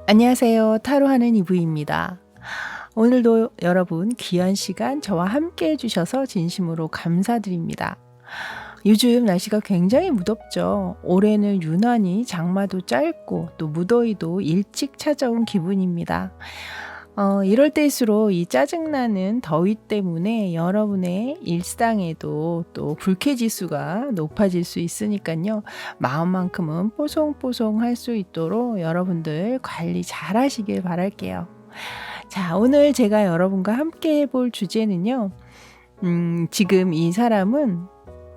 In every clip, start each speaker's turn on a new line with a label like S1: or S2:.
S1: 안녕하세요. 타로하는 이브입니다. 오늘도 여러분 귀한 시간 저와 함께 해주셔서 진심으로 감사드립니다. 요즘 날씨가 굉장히 무덥죠. 올해는 유난히 장마도 짧고 또 무더위도 일찍 찾아온 기분입니다. 이럴 때일수록 이 짜증나는 더위 때문에 여러분의 일상에도 또 불쾌지수가 높아질 수 있으니까요. 마음만큼은 뽀송뽀송할 수 있도록 여러분들 관리 잘 하시길 바랄게요. 자, 오늘 제가 여러분과 함께 해볼 주제는요. 지금 이 사람은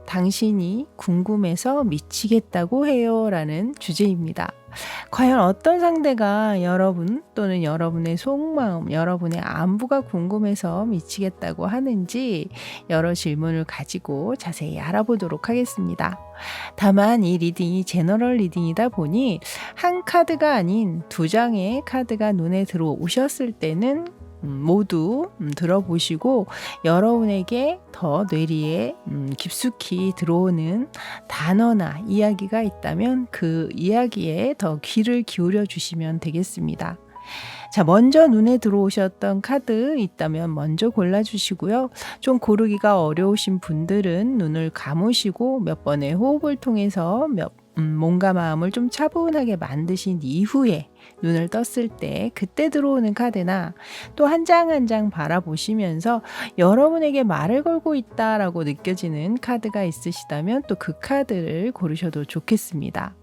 S1: 당신이 궁금해서 미치겠다고 해요 라는 주제입니다. 과연 어떤 상대가 여러분 또는 여러분의 속마음, 여러분의 안부가 궁금해서 미치겠다고 하는지 여러 질문을 가지고 자세히 알아보도록 하겠습니다. 다만 이 리딩이 제너럴 리딩이다 보니 한 카드가 아닌 두 장의 카드가 눈에 들어오셨을 때는 모두 들어보시고 여러분에게 더 뇌리에 깊숙이 들어오는 단어나 이야기가 있다면 그 이야기에 더 귀를 기울여 주시면 되겠습니다. 자, 먼저 눈에 들어오셨던 카드 있다면 먼저 골라주시고요. 좀 고르기가 어려우신 분들은 눈을 감으시고 몇 번의 호흡을 통해서 몸과 마음을 좀 차분하게 만드신 이후에 눈을 떴을 때 그때 들어오는 카드나 또 한 장 한 장 바라보시면서 여러분에게 말을 걸고 있다라고 느껴지는 카드가 있으시다면 또 그 카드를 고르셔도 좋겠습니다.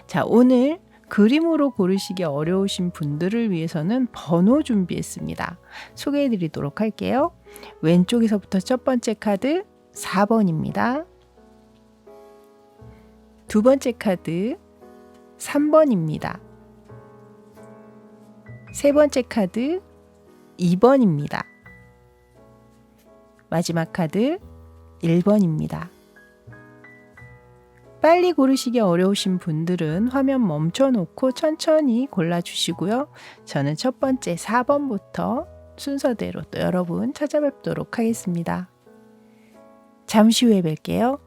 S1: 자, 오늘 그림으로 고르시기 어려우신 분들을 위해서는 번호 준비했습니다. 소개해 드리도록 할게요. 왼쪽에서부터 첫 번째 카드 4번입니다. 두 번째 카드 3번입니다. 세 번째 카드 2번입니다. 마지막 카드 1번입니다. 빨리 고르시기 어려우신 분들은 화면 멈춰놓고 천천히 골라주시고요. 저는 첫 번째 4번부터 순서대로 또 여러분 찾아뵙도록 하겠습니다. 잠시 후에 뵐게요.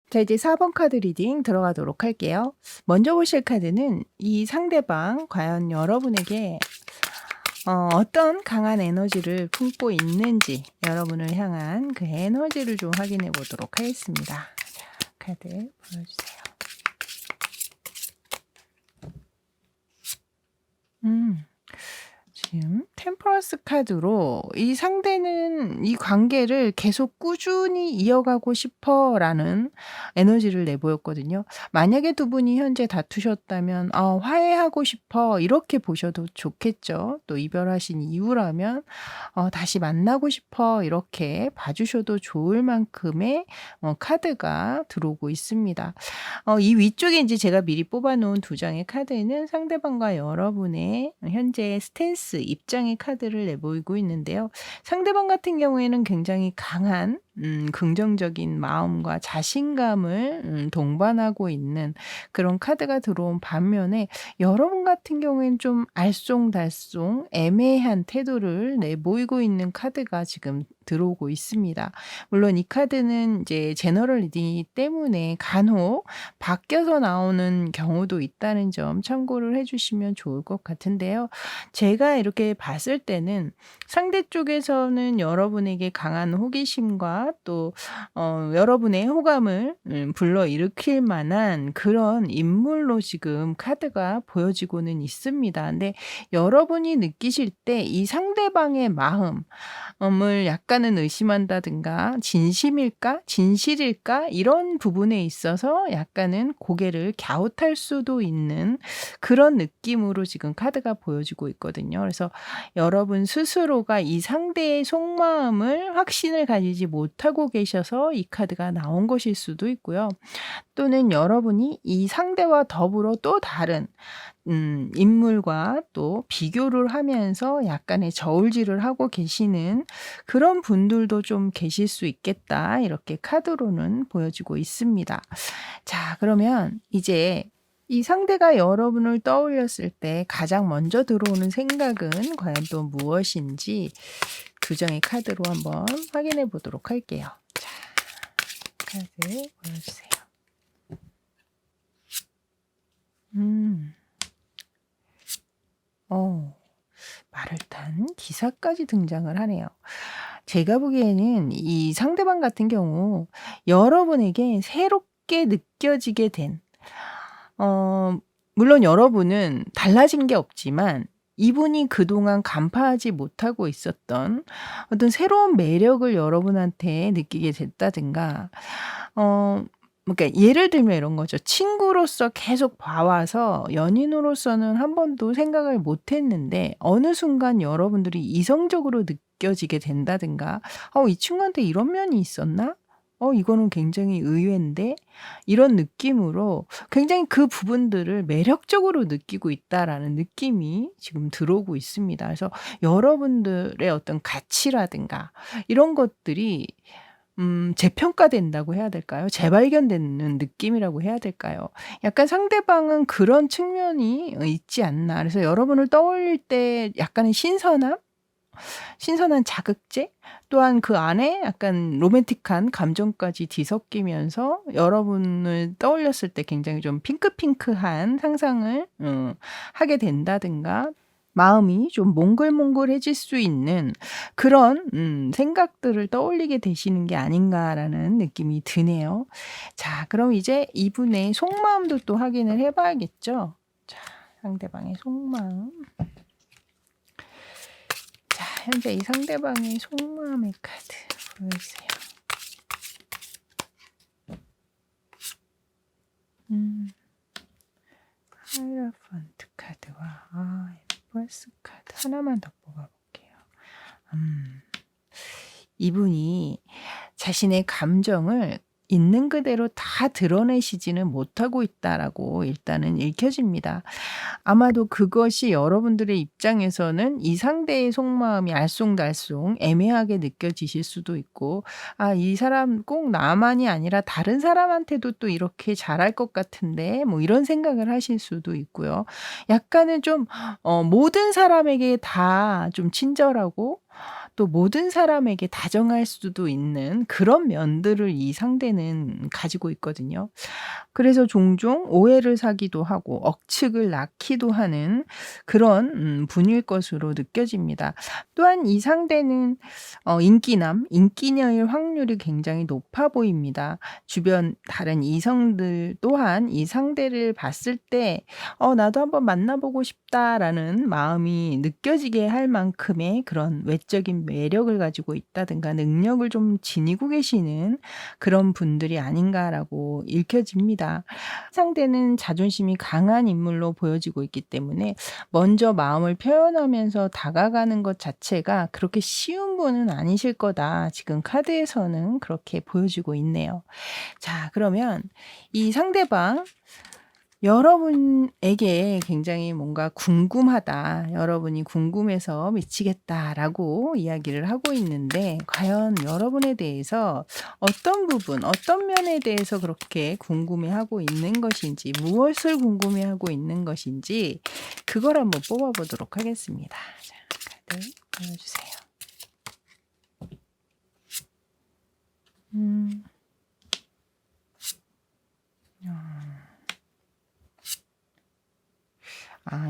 S1: 자, 이제 4번 카드 리딩 들어가도록 할게요. 먼저 보실 카드는 이 상대방 과연 여러분에게 어떤 강한 에너지를 품고 있는지 여러분을 향한 그 에너지를 좀 확인해 보도록 하겠습니다. 자, 카드 보여주세요. 지금 템퍼런스 카드로 이 상대는 이 관계를 계속 꾸준히 이어가고 싶어라는 에너지를 내보였거든요. 만약에 두 분이 현재 다투셨다면 화해하고 싶어 이렇게 보셔도 좋겠죠. 또 이별하신 이후라면 다시 만나고 싶어 이렇게 봐주셔도 좋을 만큼의 카드가 들어오고 있습니다. 이 위쪽에 이제 제가 미리 뽑아놓은 두 장의 카드는 상대방과 여러분의 현재 스탠스, 입장의 카드를 내보이고 있는데요. 상대방 같은 경우에는 굉장히 강한 긍정적인 마음과 자신감을 동반하고 있는 그런 카드가 들어온 반면에 여러분 같은 경우에는 좀 알쏭달쏭 애매한 태도를 내보이고 있는 카드가 지금 들어오고 있습니다. 물론 이 카드는 이제 제너럴 리딩이기 때문에 간혹 바뀌어서 나오는 경우도 있다는 점 참고를 해주시면 좋을 것 같은데요. 제가 이렇게 봤을 때는 상대 쪽에서는 여러분에게 강한 호기심과 또 여러분의 호감을 불러일으킬 만한 그런 인물로 지금 카드가 보여지고는 있습니다. 근데 여러분이 느끼실 때 이 상대방의 마음을 약간은 의심한다든가 진심일까? 진실일까? 이런 부분에 있어서 약간은 고개를 갸웃할 수도 있는 그런 느낌으로 지금 카드가 보여지고 있거든요. 그래서 여러분 스스로가 이 상대의 속마음을 확신을 가지지 못하고 계셔서 이 카드가 나온 것일 수도 있고요. 또는 여러분이 이 상대와 더불어 또 다른 인물과 또 비교를 하면서 약간의 저울질을 하고 계시는 그런 분들도 좀 계실 수 있겠다. 이렇게 카드로는 보여지고 있습니다. 자, 그러면 이제 이 상대가 여러분을 떠올렸을 때 가장 먼저 들어오는 생각은 과연 또 무엇인지 두 장의 카드로 한번 확인해 보도록 할게요. 자, 카드 보여주세요. 말을 탄 기사까지 등장을 하네요. 제가 보기에는 이 상대방 같은 경우 여러분에게 새롭게 느껴지게 된 물론 여러분은 달라진 게 없지만 이분이 그동안 간파하지 못하고 있었던 어떤 새로운 매력을 여러분한테 느끼게 됐다든가 그러니까 예를 들면 이런 거죠. 친구로서 계속 봐와서 연인으로서는 한 번도 생각을 못 했는데 어느 순간 여러분들이 이성적으로 느껴지게 된다든가 이 친구한테 이런 면이 있었나? 이거는 굉장히 의외인데 이런 느낌으로 굉장히 그 부분들을 매력적으로 느끼고 있다라는 느낌이 지금 들어오고 있습니다. 그래서 여러분들의 어떤 가치라든가 이런 것들이 재평가된다고 해야 될까요? 재발견되는 느낌이라고 해야 될까요? 약간 상대방은 그런 측면이 있지 않나. 그래서 여러분을 떠올릴 때 약간의 신선한 자극제? 또한 그 안에 약간 로맨틱한 감정까지 뒤섞이면서 여러분을 떠올렸을 때 굉장히 좀 핑크핑크한 상상을 하게 된다든가 마음이 좀 몽글몽글해질 수 있는 그런 생각들을 떠올리게 되시는 게 아닌가라는 느낌이 드네요. 자, 그럼 이제 이분의 속마음도 또 확인을 해 봐야겠죠? 자, 상대방의 속마음. 자, 현재 이 상대방의 속마음의 카드 보여주세요. 하이어펀트 카드와 엠퍼스 카드 하나만 더 뽑아볼게요. 이분이 자신의 감정을 있는 그대로 다 드러내시지는 못하고 있다라고 일단은 읽혀집니다. 아마도 그것이 여러분들의 입장에서는 이 상대의 속마음이 알쏭달쏭 애매하게 느껴지실 수도 있고 이 사람 꼭 나만이 아니라 다른 사람한테도 또 이렇게 잘할 것 같은데 뭐 이런 생각을 하실 수도 있고요. 약간은 좀 모든 사람에게 다 좀 친절하고 또 모든 사람에게 다정할 수도 있는 그런 면들을 이 상대는 가지고 있거든요. 그래서 종종 오해를 사기도 하고 억측을 낳기도 하는 그런 분일 것으로 느껴집니다. 또한 이 상대는 인기녀일 확률이 굉장히 높아 보입니다. 주변 다른 이성들 또한 이 상대를 봤을 때 나도 한번 만나보고 싶다라는 마음이 느껴지게 할 만큼의 그런 외적인 매력을 가지고 있다든가 능력을 좀 지니고 계시는 그런 분들이 아닌가라고 읽혀집니다. 상대는 자존심이 강한 인물로 보여지고 있기 때문에 먼저 마음을 표현하면서 다가가는 것 자체가 그렇게 쉬운 분은 아니실 거다. 지금 카드에서는 그렇게 보여지고 있네요. 자, 그러면 이 상대방 여러분에게 굉장히 뭔가 궁금하다. 여러분이 궁금해서 미치겠다라고 이야기를 하고 있는데 과연 여러분에 대해서 어떤 부분, 어떤 면에 대해서 그렇게 궁금해하고 있는 것인지, 무엇을 궁금해하고 있는 것인지 그걸 한번 뽑아보도록 하겠습니다. 자, 카드 보여주세요.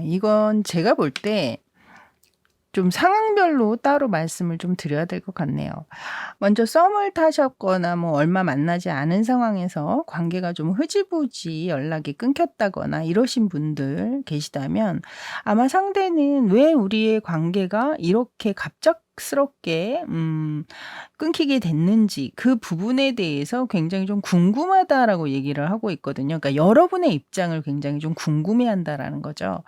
S1: 이건 제가 볼 때 좀 상황별로 따로 말씀을 좀 드려야 될 것 같네요. 먼저 썸을 타셨거나 뭐 얼마 만나지 않은 상황에서 관계가 좀 흐지부지 연락이 끊겼다거나 이러신 분들 계시다면 아마 상대는 왜 우리의 관계가 이렇게 갑작스럽게 끊기게 됐는지 그 부분에 대해서 굉장히 좀 궁금하다라고 얘기를 하고 있거든요. 그러니까 여러분의 입장을 굉장히 좀 궁금해한다라는 거죠.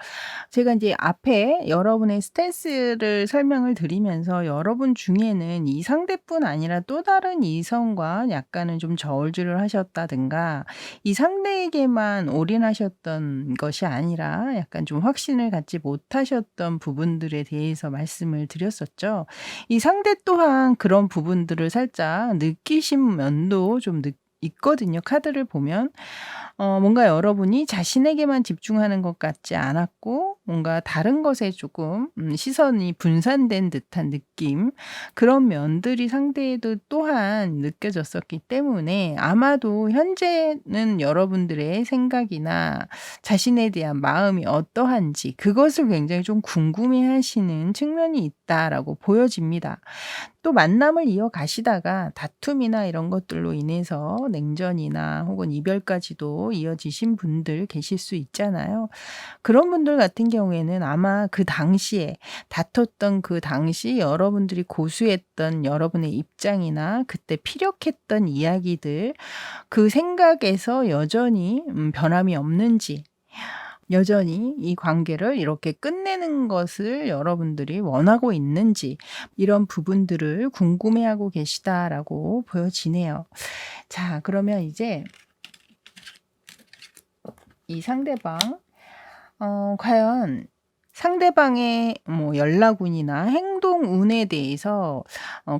S1: 제가 이제 앞에 여러분의 스탠스를 설명을 드리면서 여러분 중에는 이 상대뿐 아니라 또 다른 이성과 약간은 좀 저울질을 하셨다든가 이 상대에게만 올인하셨던 것이 아니라 약간 좀 확신을 갖지 못하셨던 부분들에 대해서 말씀을 드렸었죠. 이 상대 또한 그런 부분들을 살짝 느끼신 면도 좀 있거든요, 카드를 보면. 뭔가 여러분이 자신에게만 집중하는 것 같지 않았고 뭔가 다른 것에 조금 시선이 분산된 듯한 느낌, 그런 면들이 상대에도 또한 느껴졌었기 때문에 아마도 현재는 여러분들의 생각이나 자신에 대한 마음이 어떠한지 그것을 굉장히 좀 궁금해하시는 측면이 있다라고 보여집니다. 또 만남을 이어가시다가 다툼이나 이런 것들로 인해서 냉전이나 혹은 이별까지도 이어지신 분들 계실 수 있잖아요. 그런 분들 같은 경우에는 아마 그 당시에 다퉜던 그 당시 여러분들이 고수했던 여러분의 입장이나 그때 피력했던 이야기들, 그 생각에서 여전히 변함이 없는지, 여전히 이 관계를 이렇게 끝내는 것을 여러분들이 원하고 있는지, 이런 부분들을 궁금해하고 계시다라고 보여지네요. 자, 그러면 이제 이 상대방, 과연 상대방의 뭐 연락운이나 행동운에 대해서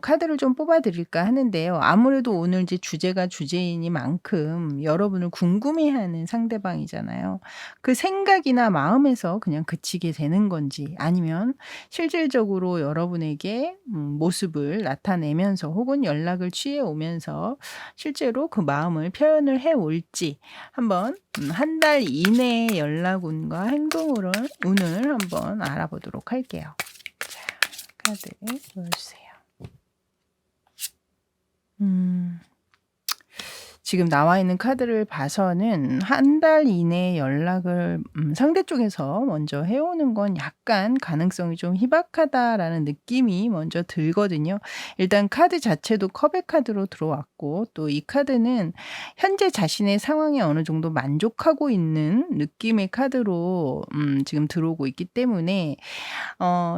S1: 카드를 좀 뽑아 드릴까 하는데요. 아무래도 오늘 이제 주제가 주제이니만큼 여러분을 궁금해하는 상대방이잖아요. 그 생각이나 마음에서 그냥 그치게 되는 건지, 아니면 실질적으로 여러분에게 모습을 나타내면서 혹은 연락을 취해 오면서 실제로 그 마음을 표현을 해 올지, 한번 한 달 이내의 연락운과 행동을 운을 한번 알아보도록 할게요. 자, 카드 보여주세요. 지금 나와 있는 카드를 봐서는 한 달 이내에 연락을 상대 쪽에서 먼저 해오는 건 약간 가능성이 좀 희박하다라는 느낌이 먼저 들거든요. 일단 카드 자체도 컵의 카드로 들어왔고, 또 이 카드는 현재 자신의 상황에 어느 정도 만족하고 있는 느낌의 카드로 지금 들어오고 있기 때문에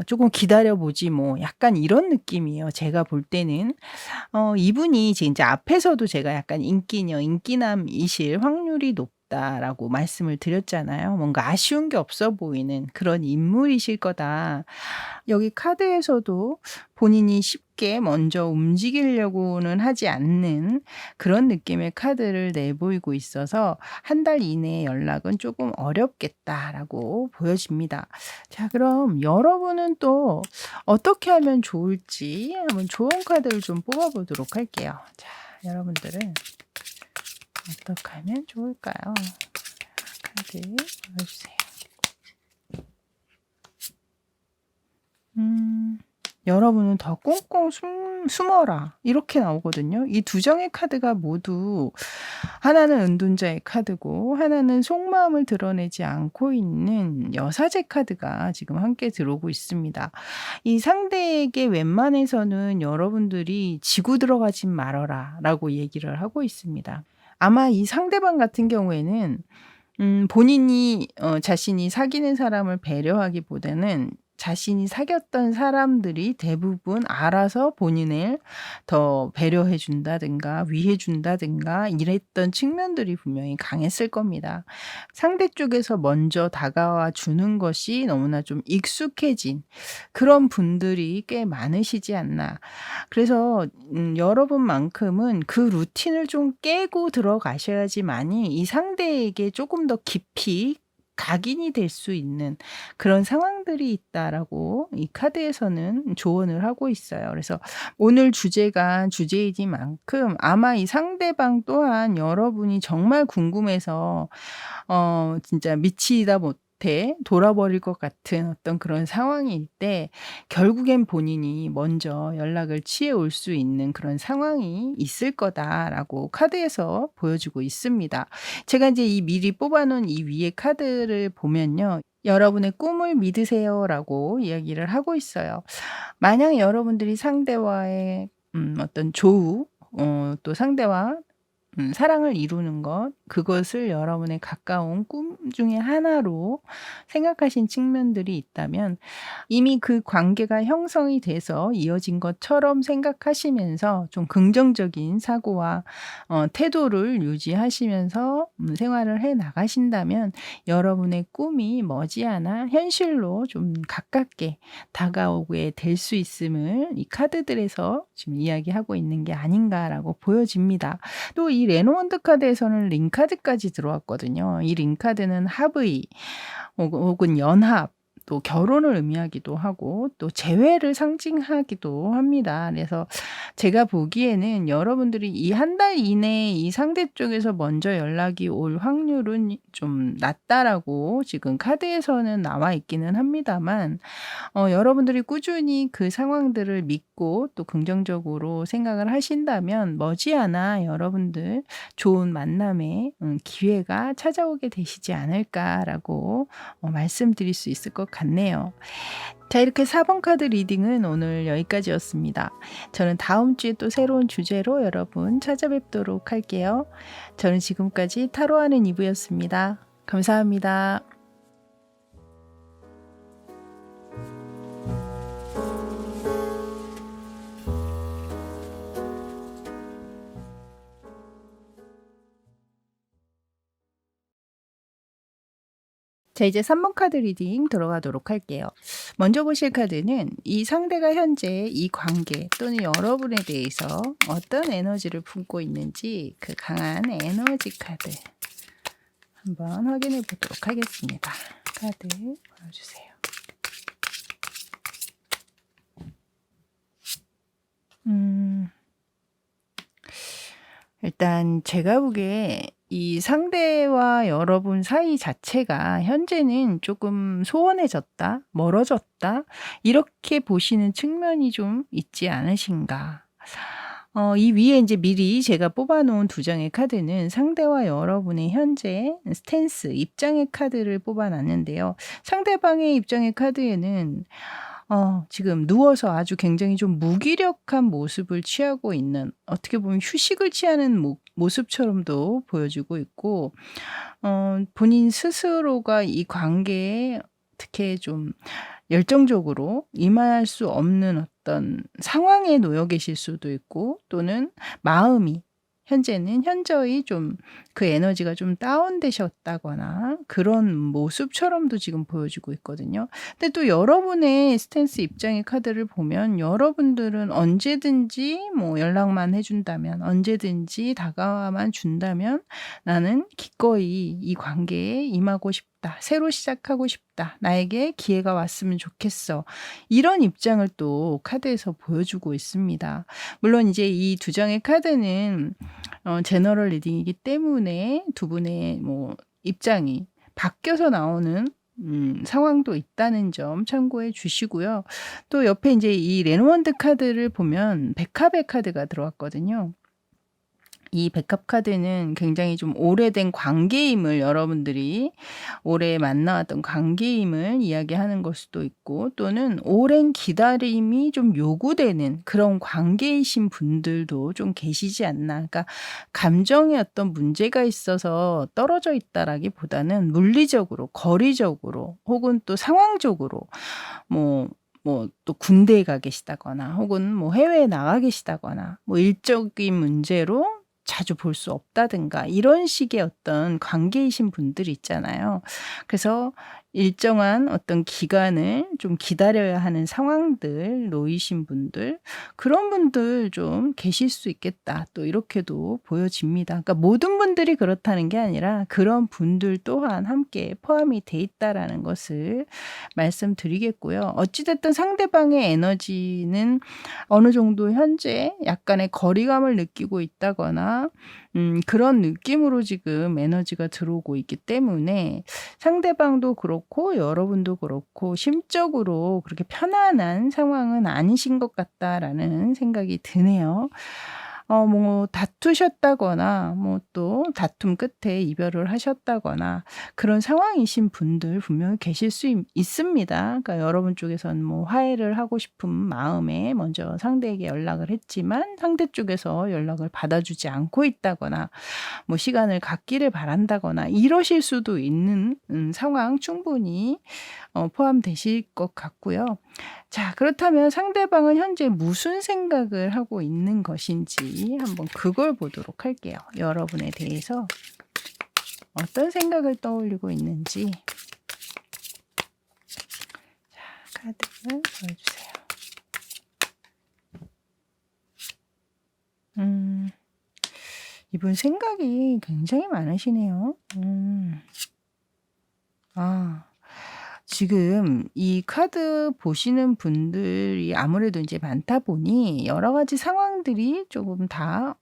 S1: 조금 기다려 보지 뭐, 약간 이런 느낌이에요, 제가 볼 때는. 이분이 이제 앞에서도 제가 약간 인기남이실 확률이 높다라고 말씀을 드렸잖아요. 뭔가 아쉬운 게 없어 보이는 그런 인물이실 거다. 여기 카드에서도 본인이 쉽게 먼저 움직이려고는 하지 않는 그런 느낌의 카드를 내보이고 있어서 한 달 이내의 연락은 조금 어렵겠다라고 보여집니다. 자, 그럼 여러분은 또 어떻게 하면 좋을지 한번 좋은 카드를 좀 뽑아 보도록 할게요. 자, 여러분들은 어떻게 하면 좋을까요? 카드 보여주세요. 여러분은 더 꽁꽁 숨어라, 이렇게 나오거든요. 이 두 장의 카드가 모두, 하나는 은둔자의 카드고 하나는 속마음을 드러내지 않고 있는 여사제 카드가 지금 함께 들어오고 있습니다. 이 상대에게 웬만해서는 여러분들이 지고 들어가지 말아라 라고 얘기를 하고 있습니다. 아마 이 상대방 같은 경우에는 본인이 자신이 사귀는 사람을 배려하기보다는 자신이 사귀었던 사람들이 대부분 알아서 본인을 더 배려해 준다든가 위해 준다든가 이랬던 측면들이 분명히 강했을 겁니다. 상대 쪽에서 먼저 다가와 주는 것이 너무나 좀 익숙해진 그런 분들이 꽤 많으시지 않나. 그래서 여러분만큼은 그 루틴을 좀 깨고 들어가셔야지만이 이 상대에게 조금 더 깊이 각인이 될 수 있는 그런 상황들이 있다라고 이 카드에서는 조언을 하고 있어요. 그래서 오늘 주제가 주제이니만큼 아마 이 상대방 또한 여러분이 정말 궁금해서 진짜 미치다 못해 돌아버릴 것 같은 어떤 그런 상황일 때 결국엔 본인이 먼저 연락을 취해 올 수 있는 그런 상황이 있을 거다라고 카드에서 보여주고 있습니다. 제가 이제 이 미리 뽑아 놓은 이 위에 카드를 보면요. "여러분의 꿈을 믿으세요."라고 이야기를 하고 있어요. 만약 여러분들이 상대와의 어떤 조우, 또 상대와 사랑을 이루는 것, 그것을 여러분의 가까운 꿈 중에 하나로 생각하신 측면들이 있다면 이미 그 관계가 형성이 돼서 이어진 것처럼 생각하시면서 좀 긍정적인 사고와 태도를 유지하시면서 생활을 해 나가신다면 여러분의 꿈이 머지않아 현실로 좀 가깝게 다가오게 될 수 있음을 이 카드들에서 지금 이야기하고 있는 게 아닌가라고 보여집니다. 또 이 이 레노원드 카드에서는 링 카드까지 들어왔거든요. 이 링 카드는 합의 혹은 연합, 또 결혼을 의미하기도 하고 또 재회를 상징하기도 합니다. 그래서 제가 보기에는 여러분들이 이 한 달 이내에 이 상대 쪽에서 먼저 연락이 올 확률은 좀 낮다라고 지금 카드에서는 나와 있기는 합니다만, 여러분들이 꾸준히 그 상황들을 믿고 또 긍정적으로 생각을 하신다면 머지않아 여러분들 좋은 만남의 기회가 찾아오게 되시지 않을까라고 말씀드릴 수 있을 것 같네요. 자, 이렇게 4번 카드 리딩은 오늘 여기까지였습니다. 저는 다음 주에 또 새로운 주제로 여러분 찾아뵙도록 할게요. 저는 지금까지 타로하는 이브였습니다. 감사합니다. 자, 이제 3번 카드 리딩 들어가도록 할게요. 먼저 보실 카드는 이 상대가 현재 이 관계 또는 여러분에 대해서 어떤 에너지를 품고 있는지 그 강한 에너지 카드 한번 확인해 보도록 하겠습니다. 카드 보여주세요. 일단 제가 보기에 이 상대와 여러분 사이 자체가 현재는 조금 소원해졌다, 멀어졌다, 이렇게 보시는 측면이 좀 있지 않으신가. 이 위에 이제 미리 제가 뽑아놓은 두 장의 카드는 상대와 여러분의 현재 스탠스, 입장의 카드를 뽑아놨는데요. 상대방의 입장의 카드에는 지금 누워서 아주 굉장히 좀 무기력한 모습을 취하고 있는, 어떻게 보면 휴식을 취하는 모습처럼도 보여지고 있고, 본인 스스로가 이 관계에 어떻게 좀 열정적으로 임할 수 없는 어떤 상황에 놓여 계실 수도 있고, 또는 마음이 현저히 좀 그 에너지가 좀 다운되셨다거나 그런 모습처럼도 지금 보여지고 있거든요. 근데 또 여러분의 스탠스 입장의 카드를 보면 여러분들은 언제든지 뭐 연락만 해준다면, 언제든지 다가와만 준다면 나는 기꺼이 이 관계에 임하고 싶다. 새로 시작하고 싶다. 나에게 기회가 왔으면 좋겠어. 이런 입장을 또 카드에서 보여주고 있습니다. 물론 이제 이 두 장의 카드는 제너럴 리딩이기 때문에 두 분의 뭐 입장이 바뀌어서 나오는 상황도 있다는 점 참고해 주시고요. 또 옆에 이제 이 레노원드 카드를 보면 백합의 카드가 들어왔거든요. 이 백합 카드는 굉장히 좀 오래된 관계임을, 여러분들이 오래 만나왔던 관계임을 이야기하는 걸 수도 있고, 또는 오랜 기다림이 좀 요구되는 그런 관계이신 분들도 좀 계시지 않나. 그러니까 감정에 어떤 문제가 있어서 떨어져 있다라기보다는 물리적으로, 거리적으로, 혹은 또 상황적으로 뭐 또 군대에 가 계시다거나 혹은 뭐 해외에 나가 계시다거나 뭐 일적인 문제로 자주 볼 수 없다든가 이런 식의 어떤 관계이신 분들이 있잖아요. 그래서 일정한 어떤 기간을 좀 기다려야 하는 상황들 놓이신 분들, 그런 분들 좀 계실 수 있겠다. 또 이렇게도 보여집니다. 그러니까 모든 분들이 그렇다는 게 아니라 그런 분들 또한 함께 포함이 돼 있다라는 것을 말씀드리겠고요. 어찌 됐든 상대방의 에너지는 어느 정도 현재 약간의 거리감을 느끼고 있다거나 그런 느낌으로 지금 에너지가 들어오고 있기 때문에 상대방도 그렇고 여러분도 그렇고 심적으로 그렇게 편안한 상황은 아니신 것 같다라는 생각이 드네요. 뭐 다투셨다거나 뭐 또 다툼 끝에 이별을 하셨다거나 그런 상황이신 분들 분명히 계실 수 있습니다. 그러니까 여러분 쪽에선 뭐 화해를 하고 싶은 마음에 먼저 상대에게 연락을 했지만 상대 쪽에서 연락을 받아주지 않고 있다거나 뭐 시간을 갖기를 바란다거나 이러실 수도 있는 상황 충분히 포함되실 것 같고요. 자, 그렇다면 상대방은 현재 무슨 생각을 하고 있는 것인지 한번 그걸 보도록 할게요. 여러분에 대해서 어떤 생각을 떠올리고 있는지. 자, 카드를 보여주세요. 이분 생각이 굉장히 많으시네요. 아. 지금 이 카드 보시는 분들이 아무래도 이제 많다 보니 여러 가지 상황들이 조금 다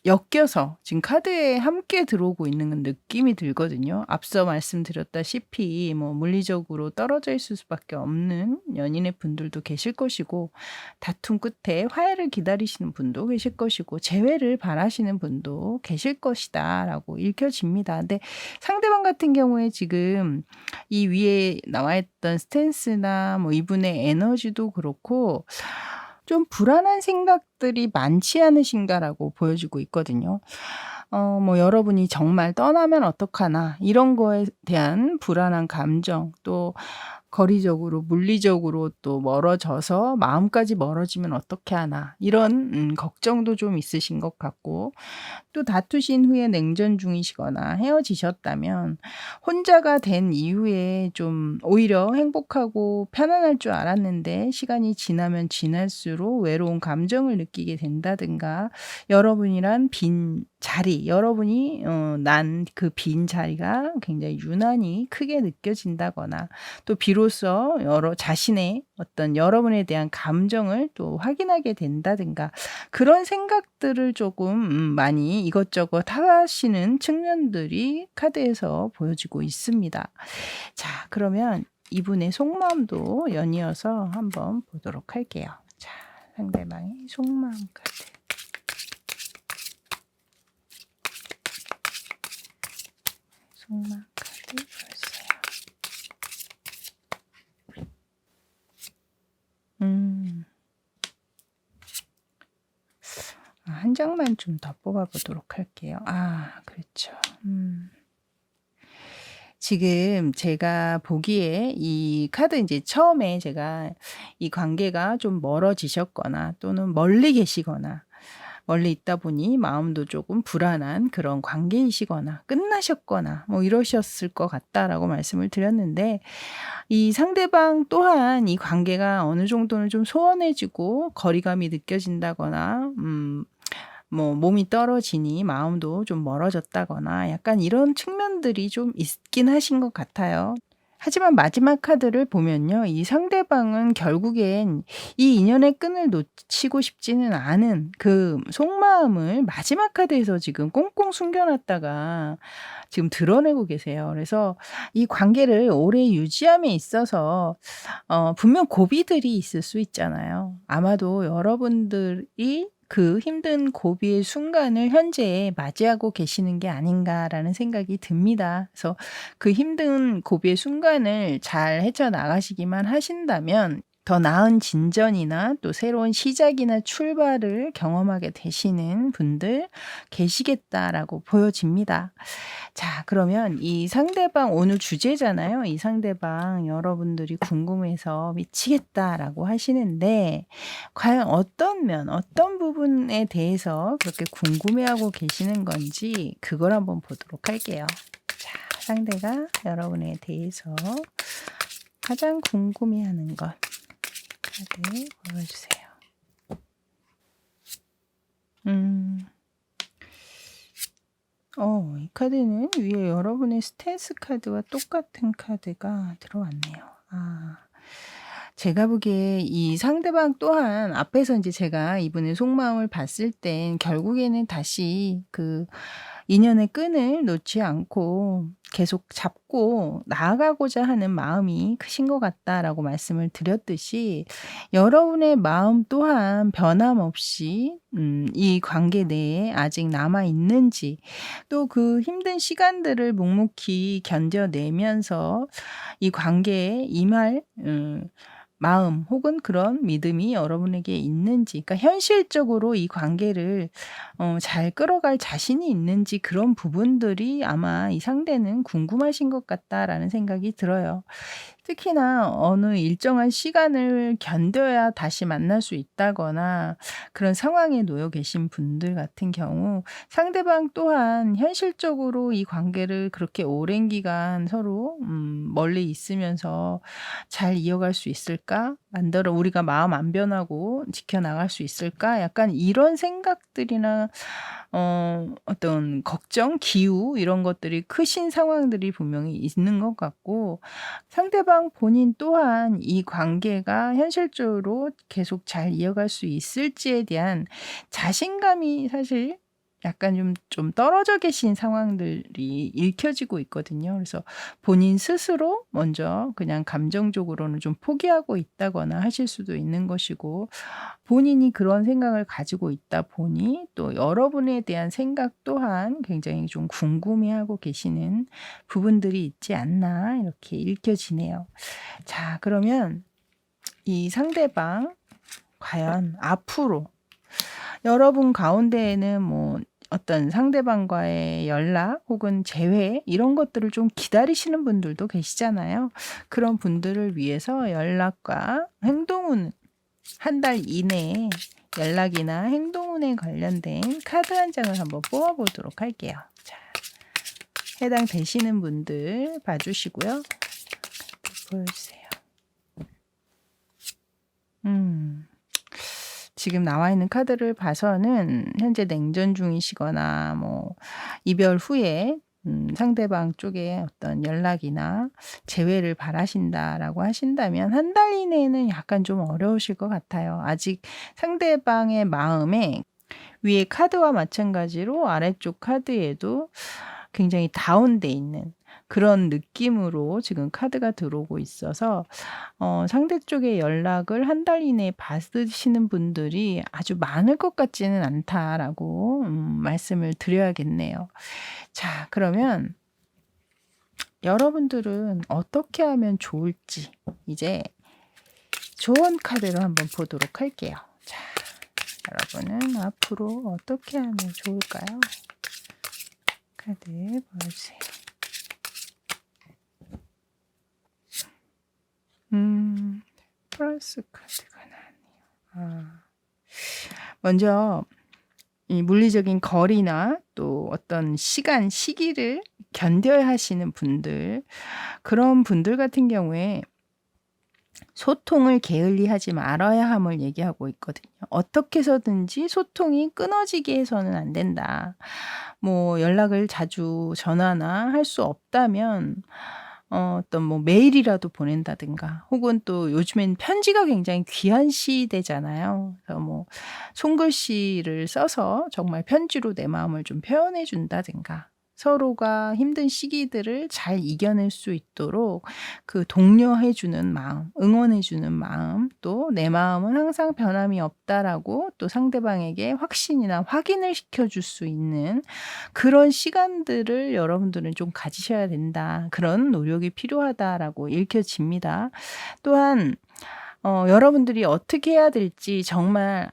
S1: 엮여서 지금 카드에 함께 들어오고 있는 느낌이 들거든요. 앞서 말씀드렸다시피 뭐 물리적으로 떨어져 있을 수밖에 없는 연인의 분들도 계실 것이고, 다툼 끝에 화해를 기다리시는 분도 계실 것이고, 재회를 바라시는 분도 계실 것이다라고 읽혀집니다. 근데 상대방 같은 경우에 지금 이 위에 나와 있던 스탠스나 뭐 이분의 에너지도 그렇고 좀 불안한 생각들이 많지 않으신가라고 보여지고 있거든요. 뭐 여러분이 정말 떠나면 어떡하나 이런 거에 대한 불안한 감정, 또 거리적으로 물리적으로 또 멀어져서 마음까지 멀어지면 어떻게 하나 이런 걱정도 좀 있으신 것 같고, 또 다투신 후에 냉전 중이시거나 헤어지셨다면 혼자가 된 이후에 좀 오히려 행복하고 편안할 줄 알았는데 시간이 지나면 지날수록 외로운 감정을 느끼게 된다든가, 여러분이란 빈 자리, 여러분이 난 그 빈 자리가 굉장히 유난히 크게 느껴진다거나, 또 비로소 자신의 어떤 여러분에 대한 감정을 또 확인하게 된다든가, 그런 생각들을 조금 많이 이것저것 하시는 측면들이 카드에서 보여지고 있습니다. 자, 그러면 이분의 속마음도 연이어서 한번 보도록 할게요. 자, 상대방의 속마음 카드. 속마음 카드 보여주세요. 한 장만 좀 더 뽑아보도록 할게요. 그렇죠. 지금 제가 보기에 이 카드 이제 처음에 제가 이 관계가 좀 멀어지셨거나 또는 멀리 계시거나 멀리 있다 보니 마음도 조금 불안한 그런 관계이시거나 끝나셨거나 뭐 이러셨을 것 같다라고 말씀을 드렸는데, 이 상대방 또한 이 관계가 어느 정도는 좀 소원해지고 거리감이 느껴진다거나 뭐 몸이 떨어지니 마음도 좀 멀어졌다거나 약간 이런 측면들이 좀 있긴 하신 것 같아요. 하지만 마지막 카드를 보면요, 이 상대방은 결국엔 이 인연의 끈을 놓치고 싶지는 않은 그 속마음을 마지막 카드에서 지금 꽁꽁 숨겨놨다가 지금 드러내고 계세요. 그래서 이 관계를 오래 유지함에 있어서 분명 고비들이 있을 수 있잖아요. 아마도 여러분들이 그 힘든 고비의 순간을 현재 맞이하고 계시는 게 아닌가라는 생각이 듭니다. 그래서 그 힘든 고비의 순간을 잘 헤쳐나가시기만 하신다면 더 나은 진전이나 또 새로운 시작이나 출발을 경험하게 되시는 분들 계시겠다라고 보여집니다. 자, 그러면 이 상대방, 오늘 주제잖아요. 이 상대방 여러분들이 궁금해서 미치겠다라고 하시는데 과연 어떤 면, 어떤 부분에 대해서 그렇게 궁금해하고 계시는 건지 그걸 한번 보도록 할게요. 자, 상대가 여러분에 대해서 가장 궁금해하는 것 카드 보여주세요. 이 카드는 위에 여러분의 스탠스 카드와 똑같은 카드가 들어왔네요. 제가 보기에 이 상대방 또한 앞에서 이제 제가 이분의 속마음을 봤을 땐 결국에는 다시 그 인연의 끈을 놓지 않고 계속 잡고 나아가고자 하는 마음이 크신 것 같다라고 말씀을 드렸듯이, 여러분의 마음 또한 변함없이 이 관계 내에 아직 남아 있는지, 또 그 힘든 시간들을 묵묵히 견뎌내면서 이 관계에 임할 마음 혹은 그런 믿음이 여러분에게 있는지, 그러니까 현실적으로 이 관계를 잘 끌어갈 자신이 있는지, 그런 부분들이 아마 이 상대는 궁금하신 것 같다라는 생각이 들어요. 특히나 어느 일정한 시간을 견뎌야 다시 만날 수 있다거나 그런 상황에 놓여 계신 분들 같은 경우, 상대방 또한 현실적으로 이 관계를 그렇게 오랜 기간 서로 멀리 있으면서 잘 이어갈 수 있을까? 만들어 우리가 마음 안 변하고 지켜나갈 수 있을까? 약간 이런 생각들이나 어떤 걱정, 기우 이런 것들이 크신 상황들이 분명히 있는 것 같고 상대방 본인 또한 이 관계가 현실적으로 계속 잘 이어갈 수 있을지에 대한 자신감이 사실 약간 좀 떨어져 계신 상황들이 읽혀지고 있거든요. 그래서 본인 스스로 먼저 그냥 감정적으로는 좀 포기하고 있다거나 하실 수도 있는 것이고 본인이 그런 생각을 가지고 있다 보니 또 여러분에 대한 생각 또한 굉장히 좀 궁금해하고 계시는 부분들이 있지 않나 이렇게 읽혀지네요. 자, 그러면 이 상대방 과연 앞으로 여러분 가운데에는 뭐 어떤 상대방과의 연락 혹은 재회 이런 것들을 좀 기다리시는 분들도 계시잖아요. 그런 분들을 위해서 연락과 행동운 한 달 이내에 연락이나 행동운에 관련된 카드 한 장을 한번 뽑아 보도록 할게요. 자, 해당되시는 분들 봐주시고요. 보여주세요. 지금 나와 있는 카드를 봐서는 현재 냉전 중이시거나 뭐 이별 후에 상대방 쪽에 어떤 연락이나 재회를 바라신다라고 하신다면 한 달 이내에는 약간 좀 어려우실 것 같아요. 아직 상대방의 마음에 위에 카드와 마찬가지로 아래쪽 카드에도 굉장히 다운돼 있는 그런 느낌으로 지금 카드가 들어오고 있어서 상대 쪽의 연락을 한 달 이내에 받으시는 분들이 아주 많을 것 같지는 않다라고 말씀을 드려야겠네요. 자, 그러면 여러분들은 어떻게 하면 좋을지 이제 조언 카드로 한번 보도록 할게요. 자, 여러분은 앞으로 어떻게 하면 좋을까요? 카드 보여주세요. 플러스 카드가 나왔네요. 먼저 이 물리적인 거리나 또 어떤 시간, 시기를 견뎌야 하시는 분들, 그런 분들 같은 경우에 소통을 게을리하지 말아야 함을 얘기하고 있거든요. 어떻게 해서든지 소통이 끊어지게 해서는 안 된다. 뭐 연락을 자주 전화나 할 수 없다면 어떤 뭐 메일이라도 보낸다든가 혹은 또 요즘엔 편지가 굉장히 귀한 시대잖아요. 그래서 뭐 손글씨를 써서 정말 편지로 내 마음을 좀 표현해 준다든가 서로가 힘든 시기들을 잘 이겨낼 수 있도록 그 독려해 주는 마음, 응원해 주는 마음, 또 내 마음은 항상 변함이 없다라고 또 상대방에게 확신이나 확인을 시켜 줄 수 있는 그런 시간들을 여러분들은 좀 가지셔야 된다. 그런 노력이 필요하다라고 읽혀집니다. 또한 여러분들이 어떻게 해야 될지 정말